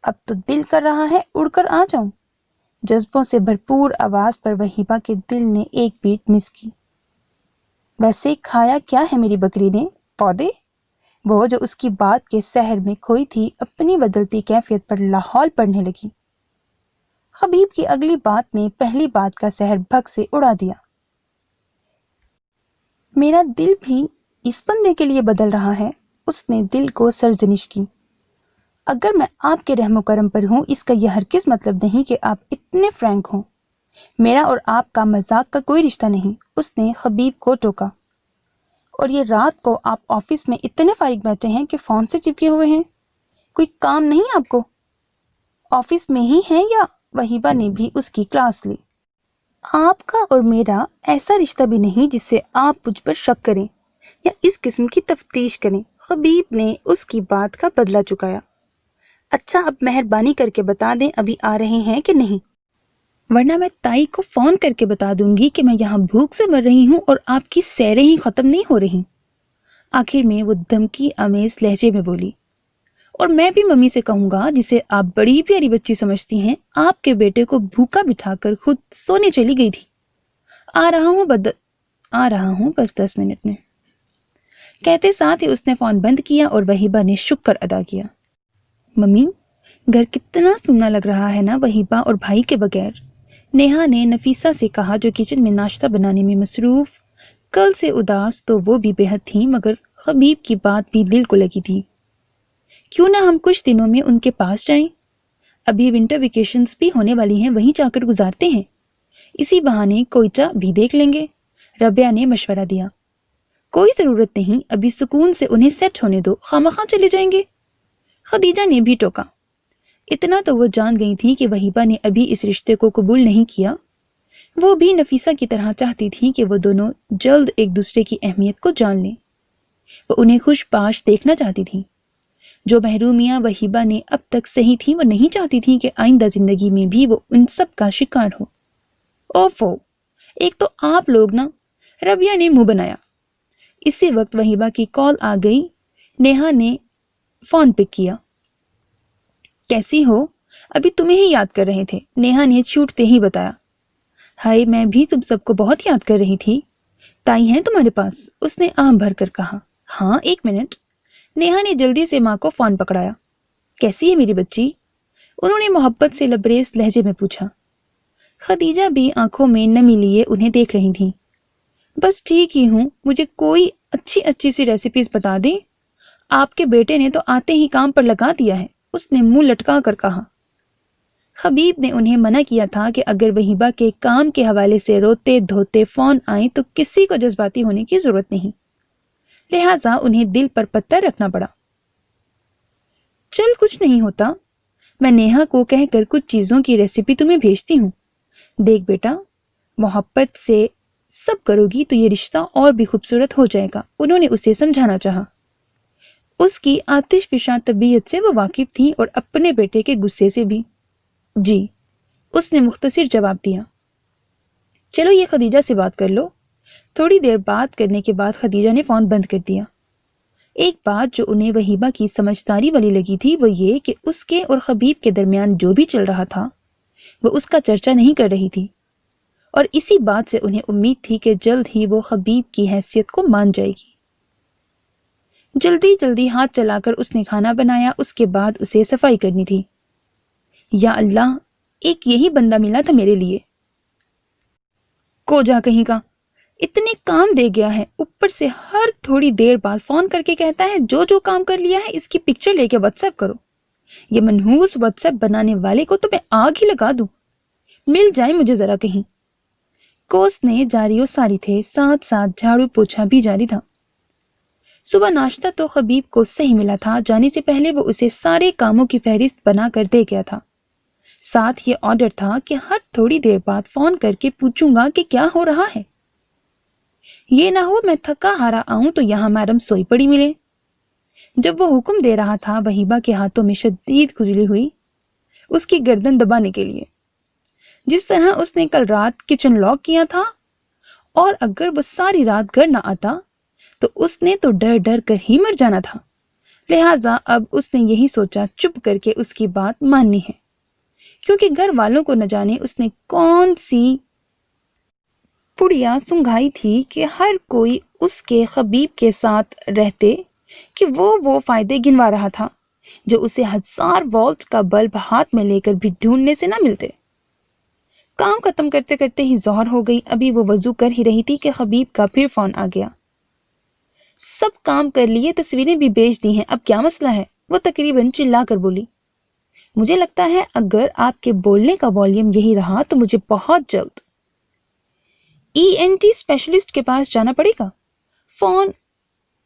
اب تو دل کر رہا ہے اڑ کر آ جاؤں۔ جذبوں سے بھرپور آواز پر وہیبہ کے دل نے ایک بیٹ مس کی۔ ویسے کھایا کیا ہے میری بکری نے؟ پودے؟ وہ جو اس کی بات کے سحر میں کھوئی تھی اپنی بدلتی کیفیت پر لاحول پڑنے لگی۔ خبیب کی اگلی بات نے پہلی بات کا سحر بھگ سے اڑا دیا۔ میرا دل بھی اس بندے کے لیے بدل رہا ہے، اس نے دل کو سرزنش کی۔ اگر میں آپ کے رحم و کرم پر ہوں، اس کا یہ ہرگز مطلب نہیں کہ آپ اتنے فرینک ہوں۔ میرا اور آپ کا مذاق کا کوئی رشتہ نہیں، اس نے خبیب کو ٹوکا۔ اور یہ رات کو آپ آفس میں اتنے فارغ بیٹھے ہیں کہ فون سے چپکے ہوئے ہیں؟ کوئی کام نہیں آپ کو؟ آفس میں ہی ہیں یا؟ وہیبہ نے بھی اس کی کلاس لی۔ آپ کا اور میرا ایسا رشتہ بھی نہیں جس سے آپ مجھ پر شک کریں یا اس قسم کی تفتیش کریں۔ خبیب نے اس کی بات کا بدلہ چکایا۔ اچھا، اب مہربانی کر کے بتا دیں ابھی آ رہے ہیں کہ نہیں، ورنہ میں تائی کو فون کر کے بتا دوں گی کہ میں یہاں بھوک سے مر رہی ہوں اور آپ کی سیریں ہی ختم نہیں ہو رہی۔ آخر میں وہ دھمکی آمیز لہجے میں بولی۔ اور میں بھی ممی سے کہوں گا، جسے آپ بڑی پیاری بچی سمجھتی ہیں، آپ کے بیٹے کو بھوکا بٹھا کر خود سونے چلی گئی تھی۔ آ رہا ہوں بس 10 منٹ میں، کہتے ساتھ ہی اس نے فون بند کیا اور وہیبہ نے شکر ادا کیا۔ ممی، گھر کتنا سونا لگ رہا ہے نا وہیبہ اور بھائی کے بغیر، نیہا نے نفیسہ سے کہا جو کچن میں ناشتہ بنانے میں مصروف۔ کل سے اداس تو وہ بھی بے حد تھی، مگر خبیب کی بات بھی دل کو لگی تھی۔ کیوں نہ ہم کچھ دنوں میں ان کے پاس جائیں؟ ابھی ونٹر ویکیشنز بھی ہونے والی ہیں، وہیں جا کر گزارتے ہیں۔ اسی بہانے کوئٹہ بھی دیکھ لیں گے، ربیہ نے مشورہ دیا۔ کوئی ضرورت نہیں، ابھی سکون سے انہیں سیٹ ہونے دو، خامخواہ چلے جائیں گے۔ خدیجہ نے بھی ٹوکا۔ اتنا تو وہ جان گئی تھی کہ وہیبہ نے ابھی اس رشتے کو قبول نہیں کیا۔ وہ بھی نفیسہ کی طرح چاہتی تھی کہ وہ دونوں جلد ایک دوسرے کی اہمیت کو جان لیں۔ وہ انہیں خوش باش دیکھنا چاہتی تھی۔ جو محرومیاں وہیبہ نے اب تک سہی تھی، وہ نہیں چاہتی تھی کہ آئندہ زندگی میں بھی وہ ان سب کا شکار ہو۔ اوفو، ایک تو آپ لوگ نا، ربیہ نے منہ بنایا۔ اسی وقت وہیبہ کی کال آ گئی۔ نیہا نے فون پک کیا۔ کیسی ہو؟ ابھی تمہیں ہی یاد کر رہے تھے، نیہا نے چھوٹتے ہی بتایا۔ ہائے، میں بھی تم سب کو بہت یاد کر رہی تھی۔ تائی ہیں تمہارے پاس؟ اس نے آہ بھر کر کہا۔ ہاں، 1 منٹ۔ نیہا نے جلدی سے ماں کو فون پکڑایا۔ کیسی ہے میری بچی؟ انہوں نے محبت سے لبریز لہجے میں پوچھا۔ خدیجہ بھی آنکھوں میں نمی لیے انہیں دیکھ رہی تھیں۔ بس ٹھیک ہی ہوں، مجھے کوئی اچھی سی ریسیپیز بتا دیں۔ آپ کے بیٹے نے تو آتے ہی کام پر لگا دیا ہے، اس نے منہ لٹکا کر کہا۔ خبیب نے انہیں منع کیا تھا کہ اگر وہیبہ کے کام کے حوالے سے روتے دھوتے فون آئیں تو کسی کو جذباتی ہونے کی ضرورت نہیں، لہٰذا انہیں دل پر پتھر رکھنا پڑا۔ چل، کچھ نہیں ہوتا، میں نیہا کو کہہ کر کچھ چیزوں کی ریسیپی تمہیں بھیجتی ہوں۔ دیکھ بیٹا، محبت سے سب کرو گی تو یہ رشتہ اور بھی خوبصورت ہو جائے گا، انہوں نے اسے سمجھانا چاہا۔ اس کی آتش فشاں طبیعت سے وہ واقف تھی اور اپنے بیٹے کے غصے سے بھی۔ جی، اس نے مختصر جواب دیا۔ چلو یہ خدیجہ سے بات کر لو۔ تھوڑی دیر بات کرنے کے بعد خدیجہ نے فون بند کر دیا۔ ایک بات جو انہیں وہیبہ کی سمجھداری والی لگی تھی وہ یہ کہ اس کے اور خبیب کے درمیان جو بھی چل رہا تھا وہ اس کا چرچا نہیں کر رہی تھی، اور اسی بات سے انہیں امید تھی کہ جلد ہی وہ خبیب کی حیثیت کو مان جائے گی۔ جلدی ہاتھ چلا کر اس نے کھانا بنایا، اس کے بعد اسے صفائی کرنی تھی۔ یا اللہ، ایک یہی بندہ ملا تھا میرے لیے۔ کو جا کہیں کا، اتنے کام دے گیا ہے، اوپر سے ہر تھوڑی دیر بعد فون کر کے کہتا ہے جو جو کام کر لیا ہے اس کی پکچر لے کے واٹس ایپ کرو۔ یہ منحوس واٹس ایپ بنانے والے کو تو میں آگ ہی لگا دوں، مل جائے مجھے ذرا کہیں۔ کوس نے جاری و ساری تھے، ساتھ ساتھ جھاڑو پوچھا بھی جاری تھا۔ صبح ناشتہ تو خبیب کو صحیح ملا تھا، جانے سے پہلے وہ اسے سارے کاموں کی فہرست بنا کر دے گیا تھا۔ ساتھ یہ آرڈر تھا کہ ہر تھوڑی دیر بعد فون کر کے پوچھوں گا کہ کیا ہو رہا ہے۔ یہ نہ ہو میں تھکا ہارا آؤں تو یہاں میڈم سوئی پڑی ملے۔ جب وہ حکم دے رہا تھا وہیبہ کے ہاتھوں میں شدید کھجلی ہوئی، اس کی گردن دبانے کے لیے۔ جس طرح اس نے کل رات کچن لاک کیا تھا، اور اگر وہ ساری رات گھر نہ آتا تو اس نے تو ڈر ڈر کر ہی مر جانا تھا۔ لہٰذا اب اس نے یہی سوچا چپ کر کے اس کی بات ماننی ہے، کیونکہ گھر والوں کو نہ جانے اس نے کون سی پڑیا سنگھائی تھی کہ ہر کوئی اس کے خبیب کے ساتھ رہتے کہ وہ فائدے گنوا رہا تھا جو اسے 1000 وولٹ کا بلب ہاتھ میں لے کر بھی ڈھونڈنے سے نہ ملتے۔ کام ختم کرتے کرتے ہی ظہر ہو گئی، ابھی وہ وضو کر ہی رہی تھی کہ خبیب کا پھر فون آ گیا۔ سب کام کر لیے، تصویریں بھی بھیج دی ہیں، اب کیا مسئلہ ہے؟ وہ تقریباً چلا کر بولی۔ مجھے لگتا ہے اگر آپ کے بولنے کا والیوم یہی رہا تو مجھے بہت جلد ENT اسپیشلسٹ کے پاس جانا پڑے گا۔ فون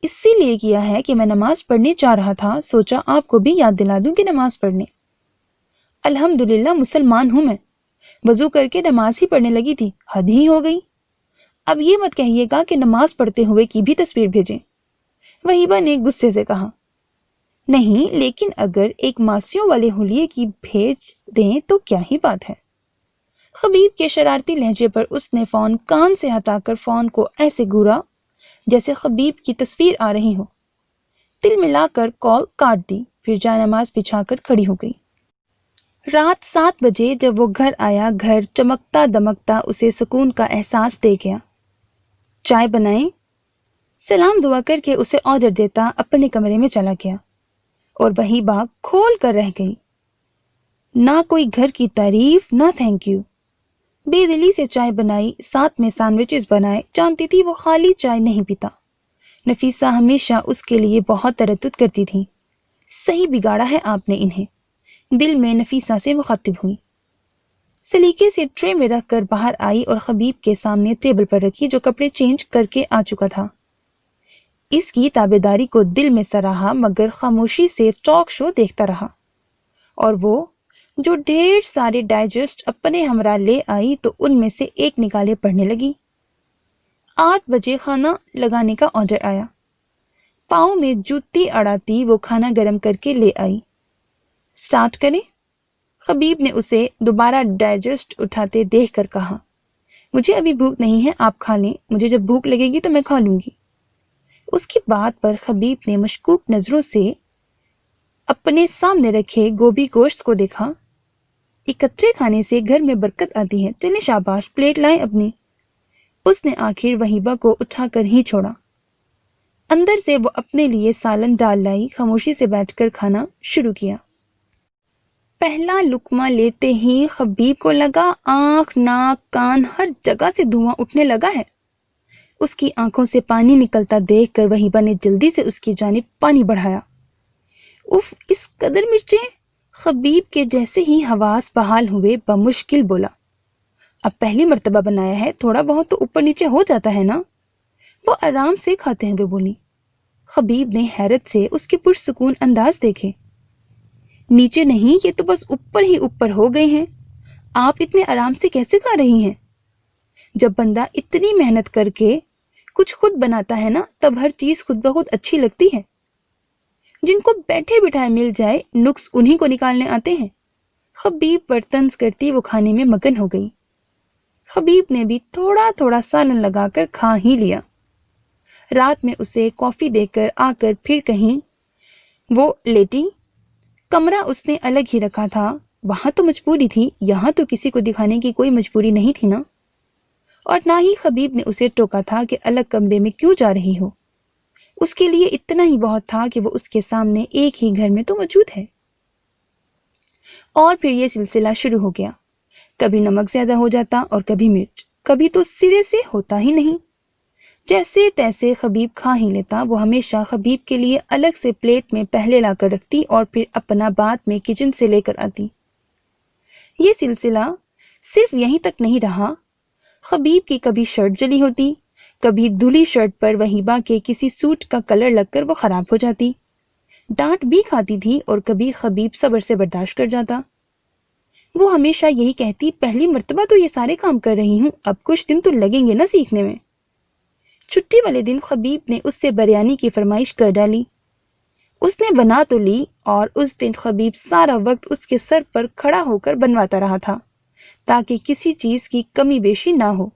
اسی لیے کیا ہے کہ میں نماز پڑھنے چاہ رہا تھا، سوچا آپ کو بھی یاد دلا دوں کہ نماز پڑھنے۔ الحمدللہ مسلمان ہوں میں، وضو کر کے نماز ہی پڑھنے لگی تھی، حد ہی ہو گئی۔ اب یہ مت کہیے گا کہ نماز پڑھتے ہوئے کی بھی تصویر بھیجیں، وہیبہ نے غصے سے کہا۔ نہیں، لیکن اگر ایک ماسیوں والے حلیے کی بھیج دیں تو کیا ہی بات ہے۔ خبیب کے شرارتی لہجے پر اس نے فون کان سے ہٹا کر فون کو ایسے گورا جیسے خبیب کی تصویر آ رہی ہو۔ دل ملا کر کال کاٹ دی، پھر جائے نماز بچھا کر کھڑی ہو گئی۔ رات 7 بجے جب وہ گھر آیا، گھر چمکتا دمکتا اسے سکون کا احساس دے گیا۔ چائے بنائیں؟ سلام دعا کر کے اسے آرڈر دیتا اپنے کمرے میں چلا گیا، اور وہیبہ کھول کر رہ گئی۔ نہ کوئی گھر کی تعریف، نہ تھینک یو۔ بے دلی سے چائے بنائی، ساتھ میں سینڈوچز بنائے، جانتی تھی وہ خالی چائے نہیں پیتا۔ نفیسہ ہمیشہ اس کے لیے بہت تردد کرتی تھی۔ صحیح بگاڑا ہے آپ نے انہیں، دل میں نفیسہ سے مخاطب ہوئی۔ سلیقے سے ٹرے میں رکھ کر باہر آئی اور خبیب کے سامنے ٹیبل پر رکھی جو کپڑے چینج کر کے آ چکا تھا۔ اس کی تابعداری کو دل میں سراہا مگر خاموشی سے ٹاک شو دیکھتا رہا، اور وہ جو ڈھیر سارے ڈائجسٹ اپنے ہمراہ لے آئی تو ان میں سے ایک نکالے پڑھنے لگی۔ 8 بجے کھانا لگانے کا آرڈر آیا۔ پاؤں میں جوتی اڑاتی وہ کھانا گرم کر کے لے آئی۔ سٹارٹ کریں؟ خبیب نے اسے دوبارہ ڈائجسٹ اٹھاتے دیکھ کر کہا۔ مجھے ابھی بھوک نہیں ہے، آپ کھا لیں، مجھے جب بھوک لگے گی تو میں کھا لوں گی۔ اس کی بات پر خبیب نے مشکوک نظروں سے اپنے سامنے رکھے گوبھی گوشت کو دیکھا۔ اکٹھے کھانے سے گھر میں برکت آتی ہے، چلیں شاباش، پلیٹ لائیں اپنی۔ اس نے آخر وہیبہ کو اٹھا کر ہی چھوڑا۔ اندر سے وہ اپنے لیے سالن ڈال لائی، خاموشی سے بیٹھ کر کھانا شروع کیا۔ پہلا لقمہ لیتے ہی خبیب کو لگا آنکھ، ناک، کان ہر جگہ سے دھواں اٹھنے لگا ہے۔ اس کی آنکھوں سے پانی نکلتا دیکھ کر وہیبہ نے جلدی سے اس کی جانب پانی بڑھایا۔ اف، اس قدر مرچیں؟ خبیب کے جیسے ہی حواس بحال ہوئے بمشکل بولا۔ اب پہلی مرتبہ بنایا ہے، تھوڑا بہت تو اوپر نیچے ہو جاتا ہے نا؟ وہ آرام سے کھاتے ہوئے بولی۔ خبیب نے حیرت سے اس کے پرسکون انداز دیکھے۔ نیچے نہیں، یہ تو بس اوپر ہی اوپر ہو گئے ہیں، آپ اتنے آرام سے کیسے کھا رہی ہیں؟ جب بندہ اتنی محنت کر کے کچھ خود بناتا ہے نا، تب ہر چیز خود بخود اچھی لگتی ہے۔ جن کو بیٹھے بٹھائے مل جائے، نقص انہی کو نکالنے آتے ہیں۔ خبیب پر طنز کرتی وہ کھانے میں مگن ہو گئی۔ خبیب نے بھی تھوڑا تھوڑا سالن لگا کر کھا ہی لیا۔ رات میں اسے کافی دے کر آ کر پھر کہیں وہ لیٹی۔ کمرہ اس نے الگ ہی رکھا تھا، وہاں تو مجبوری تھی، یہاں تو کسی کو دکھانے کی کوئی مجبوری نہیں تھی نا، اور نہ ہی خبیب نے اسے ٹوکا تھا کہ الگ کمرے میں کیوں جا رہی ہو۔ اس کے لیے اتنا ہی بہت تھا کہ وہ اس کے سامنے ایک ہی گھر میں تو موجود ہے۔ اور پھر یہ سلسلہ شروع ہو گیا، کبھی نمک زیادہ ہو جاتا اور کبھی مرچ، کبھی تو سرے سے ہوتا ہی نہیں۔ جیسے تیسے خبیب کھا ہی لیتا۔ وہ ہمیشہ خبیب کے لیے الگ سے پلیٹ میں پہلے لا کر رکھتی اور پھر اپنا بعد میں کچن سے لے کر آتی۔ یہ سلسلہ صرف یہیں تک نہیں رہا۔ خبیب کی کبھی شرٹ جلی ہوتی، کبھی دھلی شرٹ پر وہیبہ کے کسی سوٹ کا کلر لگ کر وہ خراب ہو جاتی۔ ڈانٹ بھی کھاتی تھی اور کبھی خبیب صبر سے برداشت کر جاتا۔ وہ ہمیشہ یہی کہتی، پہلی مرتبہ تو یہ سارے کام کر رہی ہوں، اب کچھ دن تو لگیں گے نا سیکھنے میں۔ چھٹی والے دن خبیب نے اس سے بریانی کی فرمائش کر ڈالی۔ اس نے بنا تو لی اور اس دن خبیب سارا وقت اس کے سر پر کھڑا ہو کر بنواتا رہا تھا تاکہ کسی چیز کی کمی بیشی نہ ہو۔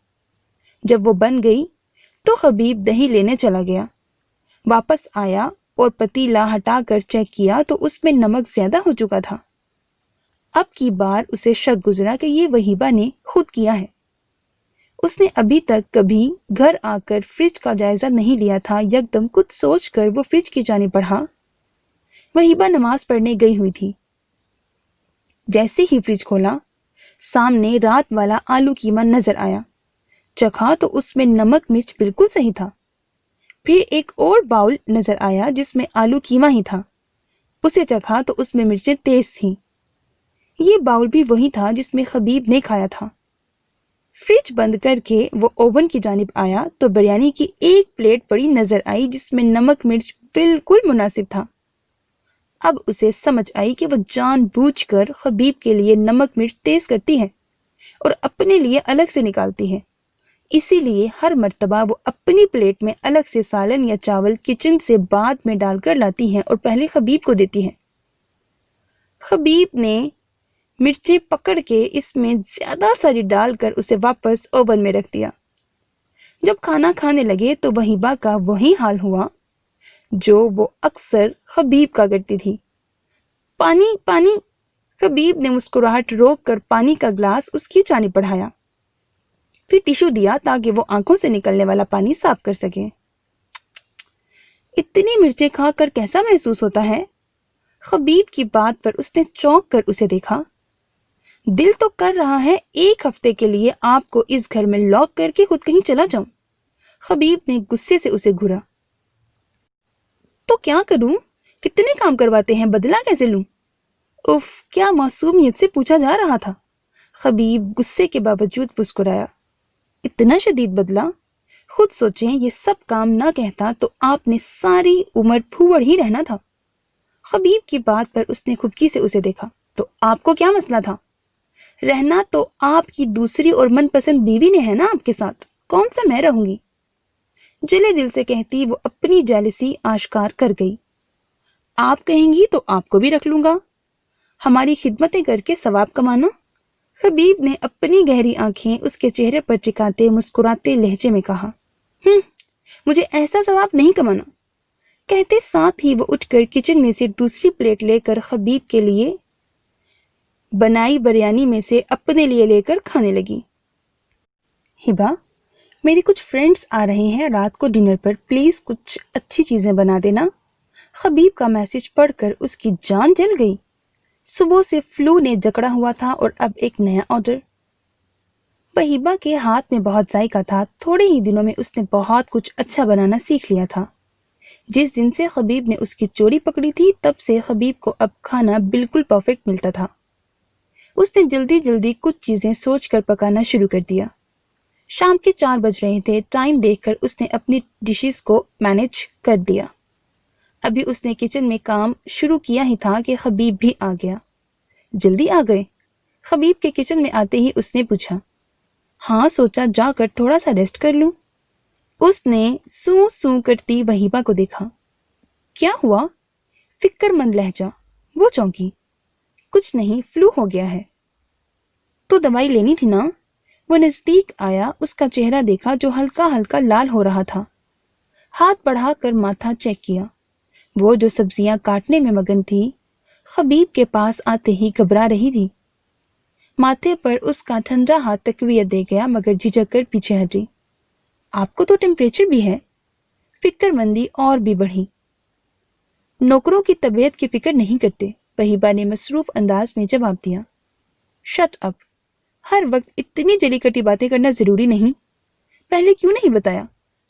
جب وہ بن گئی تو خبیب دہی لینے چلا گیا۔ واپس آیا اور پتیلا ہٹا کر چیک کیا تو اس میں نمک زیادہ ہو چکا تھا۔ اب کی بار اسے شک گزرا کہ یہ وہیبہ نے خود کیا ہے۔ اس نے ابھی تک کبھی گھر آ کر فریج کا جائزہ نہیں لیا تھا۔ یکدم کچھ سوچ کر وہ فریج کی جانب بڑھا۔ وہیبہ نماز پڑھنے گئی ہوئی تھی۔ جیسے ہی فریج کھولا، سامنے رات والا آلو قیمہ نظر آیا۔ چکھا تو اس میں نمک مرچ بالکل صحیح تھا۔ پھر ایک اور باؤل نظر آیا جس میں آلو قیمہ ہی تھا۔ اسے چکھا تو اس میں مرچیں تیز تھیں۔ یہ باؤل بھی وہی تھا جس میں خبیب نے کھایا تھا۔ فریج بند کر کے وہ اوون کی جانب آیا تو بریانی کی ایک پلیٹ پڑی نظر آئی جس میں نمک مرچ بالکل مناسب تھا۔ اب اسے سمجھ آئی کہ وہ جان بوجھ کر خبیب کے لیے نمک مرچ تیز کرتی ہے اور اپنے لیے الگ سے نکالتی ہے۔ اسی لیے ہر مرتبہ وہ اپنی پلیٹ میں الگ سے سالن یا چاول کچن سے بعد میں ڈال کر لاتی ہے اور پہلے خبیب کو دیتی ہے۔ خبیب نے مرچیں پکڑ کے اس میں زیادہ ساری ڈال کر اسے واپس اوون میں رکھ دیا۔ جب کھانا کھانے لگے تو وہیبہ کا وہی حال ہوا جو وہ اکثر خبیب کا کرتی تھی۔ پانی پانی۔ خبیب نے مسکراہٹ روک کر پانی کا گلاس اس کی جانب بڑھایا، پھر ٹیشو دیا تاکہ وہ آنکھوں سے نکلنے والا پانی صاف کر سکے۔ اتنی مرچیں کھا کر کیسا محسوس ہوتا ہے؟ خبیب کی بات پر اس نے چونک کر اسے دیکھا۔ دل تو کر رہا ہے ایک ہفتے کے لیے آپ کو اس گھر میں لاک کر کے خود کہیں چلا جاؤں۔ خبیب نے غصے سے اسے گھورا۔ تو کیا کروں؟ کتنے کام کرواتے ہیں، بدلہ کیسے لوں؟ اف، کیا معصومیت سے پوچھا جا رہا تھا۔ خبیب غصے کے باوجود مسکرایا۔ اتنا شدید بدلہ؟ خود سوچیں، یہ سب کام نہ کہتا تو آپ نے ساری عمر پھوڑ ہی رہنا تھا۔ خبیب کی بات پر اس نے خفگی سے اسے دیکھا۔ تو آپ کو کیا مسئلہ تھا؟ رہنا تو آپ کی دوسری اور من پسند بیوی نے ہے نا آپ کے ساتھ، کون سا میں رہوں گی؟ جلے دل سے کہتی وہ اپنی جیلسی آشکار کر گئی۔ آپ کہیں گی تو آپ کو بھی رکھ لوں گا، ہماری خدمتیں کر کے ثواب کمانا۔ خبیب نے اپنی گہری آنکھیں اس کے چہرے پر ٹکاتے مسکراتے لہجے میں کہا، مجھے ایسا ثواب نہیں کمانا۔ کہتے ساتھ ہی وہ اٹھ کر کچن میں سے دوسری پلیٹ لے کر خبیب کے لیے بنائی بریانی میں سے اپنے لیے لے کر کھانے لگی۔ ہبا، میری کچھ فرینڈز آ رہے ہیں رات کو ڈنر پر، پلیز کچھ اچھی چیزیں بنا دینا۔ خبیب کا میسج پڑھ کر اس کی جان جل گئی۔ صبح سے فلو نے جکڑا ہوا تھا اور اب ایک نیا آرڈر۔ وہیبہ کے ہاتھ میں بہت ذائقہ تھا۔ تھوڑے ہی دنوں میں اس نے بہت کچھ اچھا بنانا سیکھ لیا تھا۔ جس دن سے خبیب نے اس کی چوری پکڑی تھی تب سے خبیب کو اب کھانا بالکل پرفیکٹ ملتا تھا۔ اس نے جلدی جلدی کچھ چیزیں سوچ کر پکانا شروع کر دیا۔ شام کے 4 بج رہے تھے۔ ٹائم دیکھ کر اس نے اپنی ڈشز کو مینیج کر دیا۔ ابھی اس نے کچن میں کام شروع کیا ہی تھا کہ خبیب بھی آ گیا۔ جلدی آ گئے؟ خبیب کے کچن میں آتے ہی اس نے پوچھا۔ ہاں، سوچا جا کر تھوڑا سا ریسٹ کر لوں۔ اس نے سوں سوں کرتی وہیبہ کو دیکھا۔ کیا ہوا؟ فکر مند لہجہ۔ وہ چونکی۔ کچھ نہیں، فلو ہو گیا ہے۔ تو دوائی لینی تھی نا؟ وہ نزدیک آیا، اس کا چہرہ دیکھا جو ہلکا ہلکا لال ہو رہا تھا۔ ہاتھ بڑھا کر ماتھا چیک کیا۔ وہ جو سبزیاں کاٹنے میں مگن تھی، خبیب کے پاس آتے ہی گھبرا رہی تھی۔ ماتھے پر اس کا ٹھنڈا ہاتھ تقویت دے گیا مگر جھجک کر پیچھے ہٹی۔ آپ کو تو ٹیمپریچر بھی ہے؟ فکر مندی اور بھی بڑھی۔ نوکروں کی طبیعت کی فکر نہیں کرتے، وہیبہ نے مصروف انداز میں جواب دیا۔ شٹ اپ، ہر وقت اتنی جلی کٹی باتیں کرنا ضروری نہیں۔ پہلے کیوں نہیں بتایا؟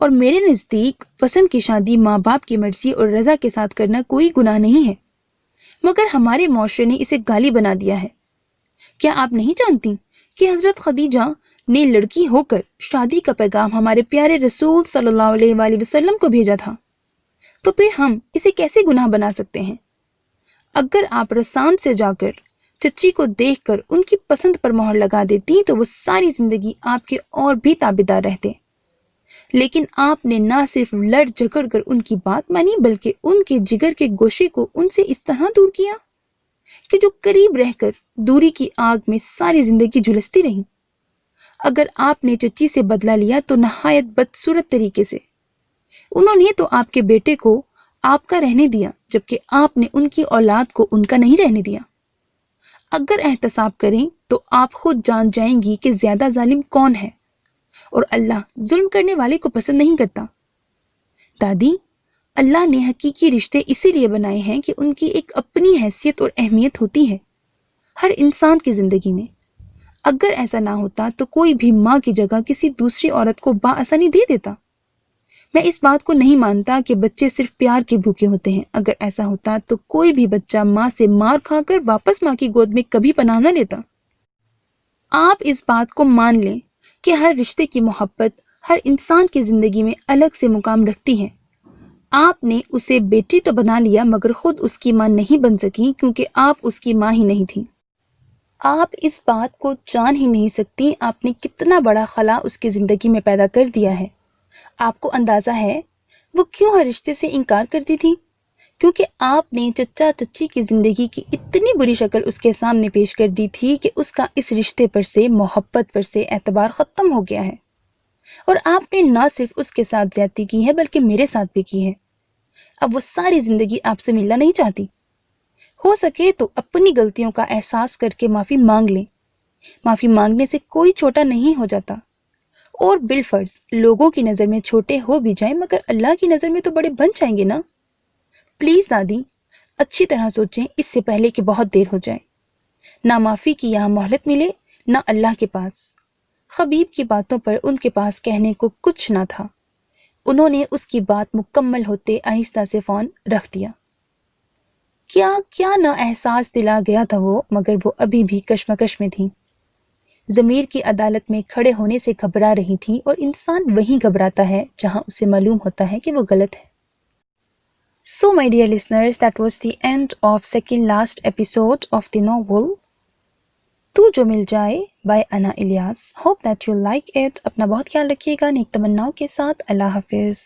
اور میرے نزدیک پسند کی شادی ماں باپ کی مرضی اور رضا کے ساتھ کرنا کوئی گناہ نہیں ہے، مگر ہمارے معاشرے نے اسے گالی بنا دیا ہے۔ کیا آپ نہیں جانتی کہ حضرت خدیجہ نے لڑکی ہو کر شادی کا پیغام ہمارے پیارے رسول صلی اللہ علیہ وآلہ وسلم کو بھیجا تھا؟ تو پھر ہم اسے کیسے گناہ بنا سکتے ہیں؟ اگر آپ رسان سے جا کر چچی کو دیکھ کر ان کی پسند پر مہر لگا دیتی تو وہ ساری زندگی آپ کے اور بھی تابعدار رہتے، لیکن آپ نے نہ صرف لڑ جھگڑ کر ان کی بات مانی بلکہ ان کے جگر کے گوشے کو ان سے اس طرح دور کیا کہ جو قریب رہ کر دوری کی آگ میں ساری زندگی جھلستی رہی۔ اگر آپ نے چچی سے بدلہ لیا تو نہایت بدصورت طریقے سے۔ انہوں نے تو آپ کے بیٹے کو آپ کا رہنے دیا جبکہ آپ نے ان کی اولاد کو ان کا نہیں رہنے دیا۔ اگر احتساب کریں تو آپ خود جان جائیں گی کہ زیادہ ظالم کون ہے، اور اللہ ظلم کرنے والے کو پسند نہیں کرتا۔ دادی، اللہ نے حقیقی رشتے اسی لیے بنائے ہیں کہ ان کی ایک اپنی حیثیت اور اہمیت ہوتی ہے ہر انسان کی زندگی میں۔ اگر ایسا نہ ہوتا تو کوئی بھی ماں کی جگہ کسی دوسری عورت کو بآسانی دے دیتا۔ میں اس بات کو نہیں مانتا کہ بچے صرف پیار کے بھوکے ہوتے ہیں۔ اگر ایسا ہوتا تو کوئی بھی بچہ ماں سے مار کھا کر واپس ماں کی گود میں کبھی پناہ نہ لیتا۔ آپ اس بات کو مان لیں کہ ہر رشتے کی محبت ہر انسان کی زندگی میں الگ سے مقام رکھتی ہے۔ آپ نے اسے بیٹی تو بنا لیا مگر خود اس کی ماں نہیں بن سکی کیونکہ آپ اس کی ماں ہی نہیں تھی۔ آپ اس بات کو جان ہی نہیں سکتی آپ نے کتنا بڑا خلا اس کی زندگی میں پیدا کر دیا ہے۔ آپ کو اندازہ ہے وہ کیوں ہر رشتے سے انکار کرتی تھی؟ کیونکہ آپ نے چچا چچی کی زندگی کی اتنی بری شکل اس کے سامنے پیش کر دی تھی کہ اس کا اس رشتے پر سے، محبت پر سے اعتبار ختم ہو گیا ہے۔ اور آپ نے نہ صرف اس کے ساتھ زیادتی کی ہے بلکہ میرے ساتھ بھی کی ہے۔ اب وہ ساری زندگی آپ سے ملنا نہیں چاہتی۔ ہو سکے تو اپنی غلطیوں کا احساس کر کے معافی مانگ لیں۔ معافی مانگنے سے کوئی چھوٹا نہیں ہو جاتا، اور بالفرض لوگوں کی نظر میں چھوٹے ہو بھی جائیں مگر اللہ کی نظر میں تو بڑے بن جائیں گے نا۔ پلیز دادی، اچھی طرح سوچیں اس سے پہلے کہ بہت دیر ہو جائے۔ نہ معافی کی یہاں مہلت ملے نہ اللہ کے پاس۔ خبیب کی باتوں پر ان کے پاس کہنے کو کچھ نہ تھا۔ انہوں نے اس کی بات مکمل ہوتے آہستہ سے فون رکھ دیا۔ کیا نہ احساس دلا گیا تھا وہ، مگر وہ ابھی بھی کشمکش میں تھی۔ ضمیر کی عدالت میں کھڑے ہونے سے گھبرا رہی تھی، اور انسان وہیں گھبراتا ہے جہاں اسے معلوم ہوتا ہے کہ وہ غلط ہے۔ So my dear listeners, that was the end of second last episode of the novel تو جو مل جائے by انا Ilyas. Hope that you like it. اپنا بہت خیال رکھیے گا نیک تمناؤں کے ساتھ. اللہ حافظ.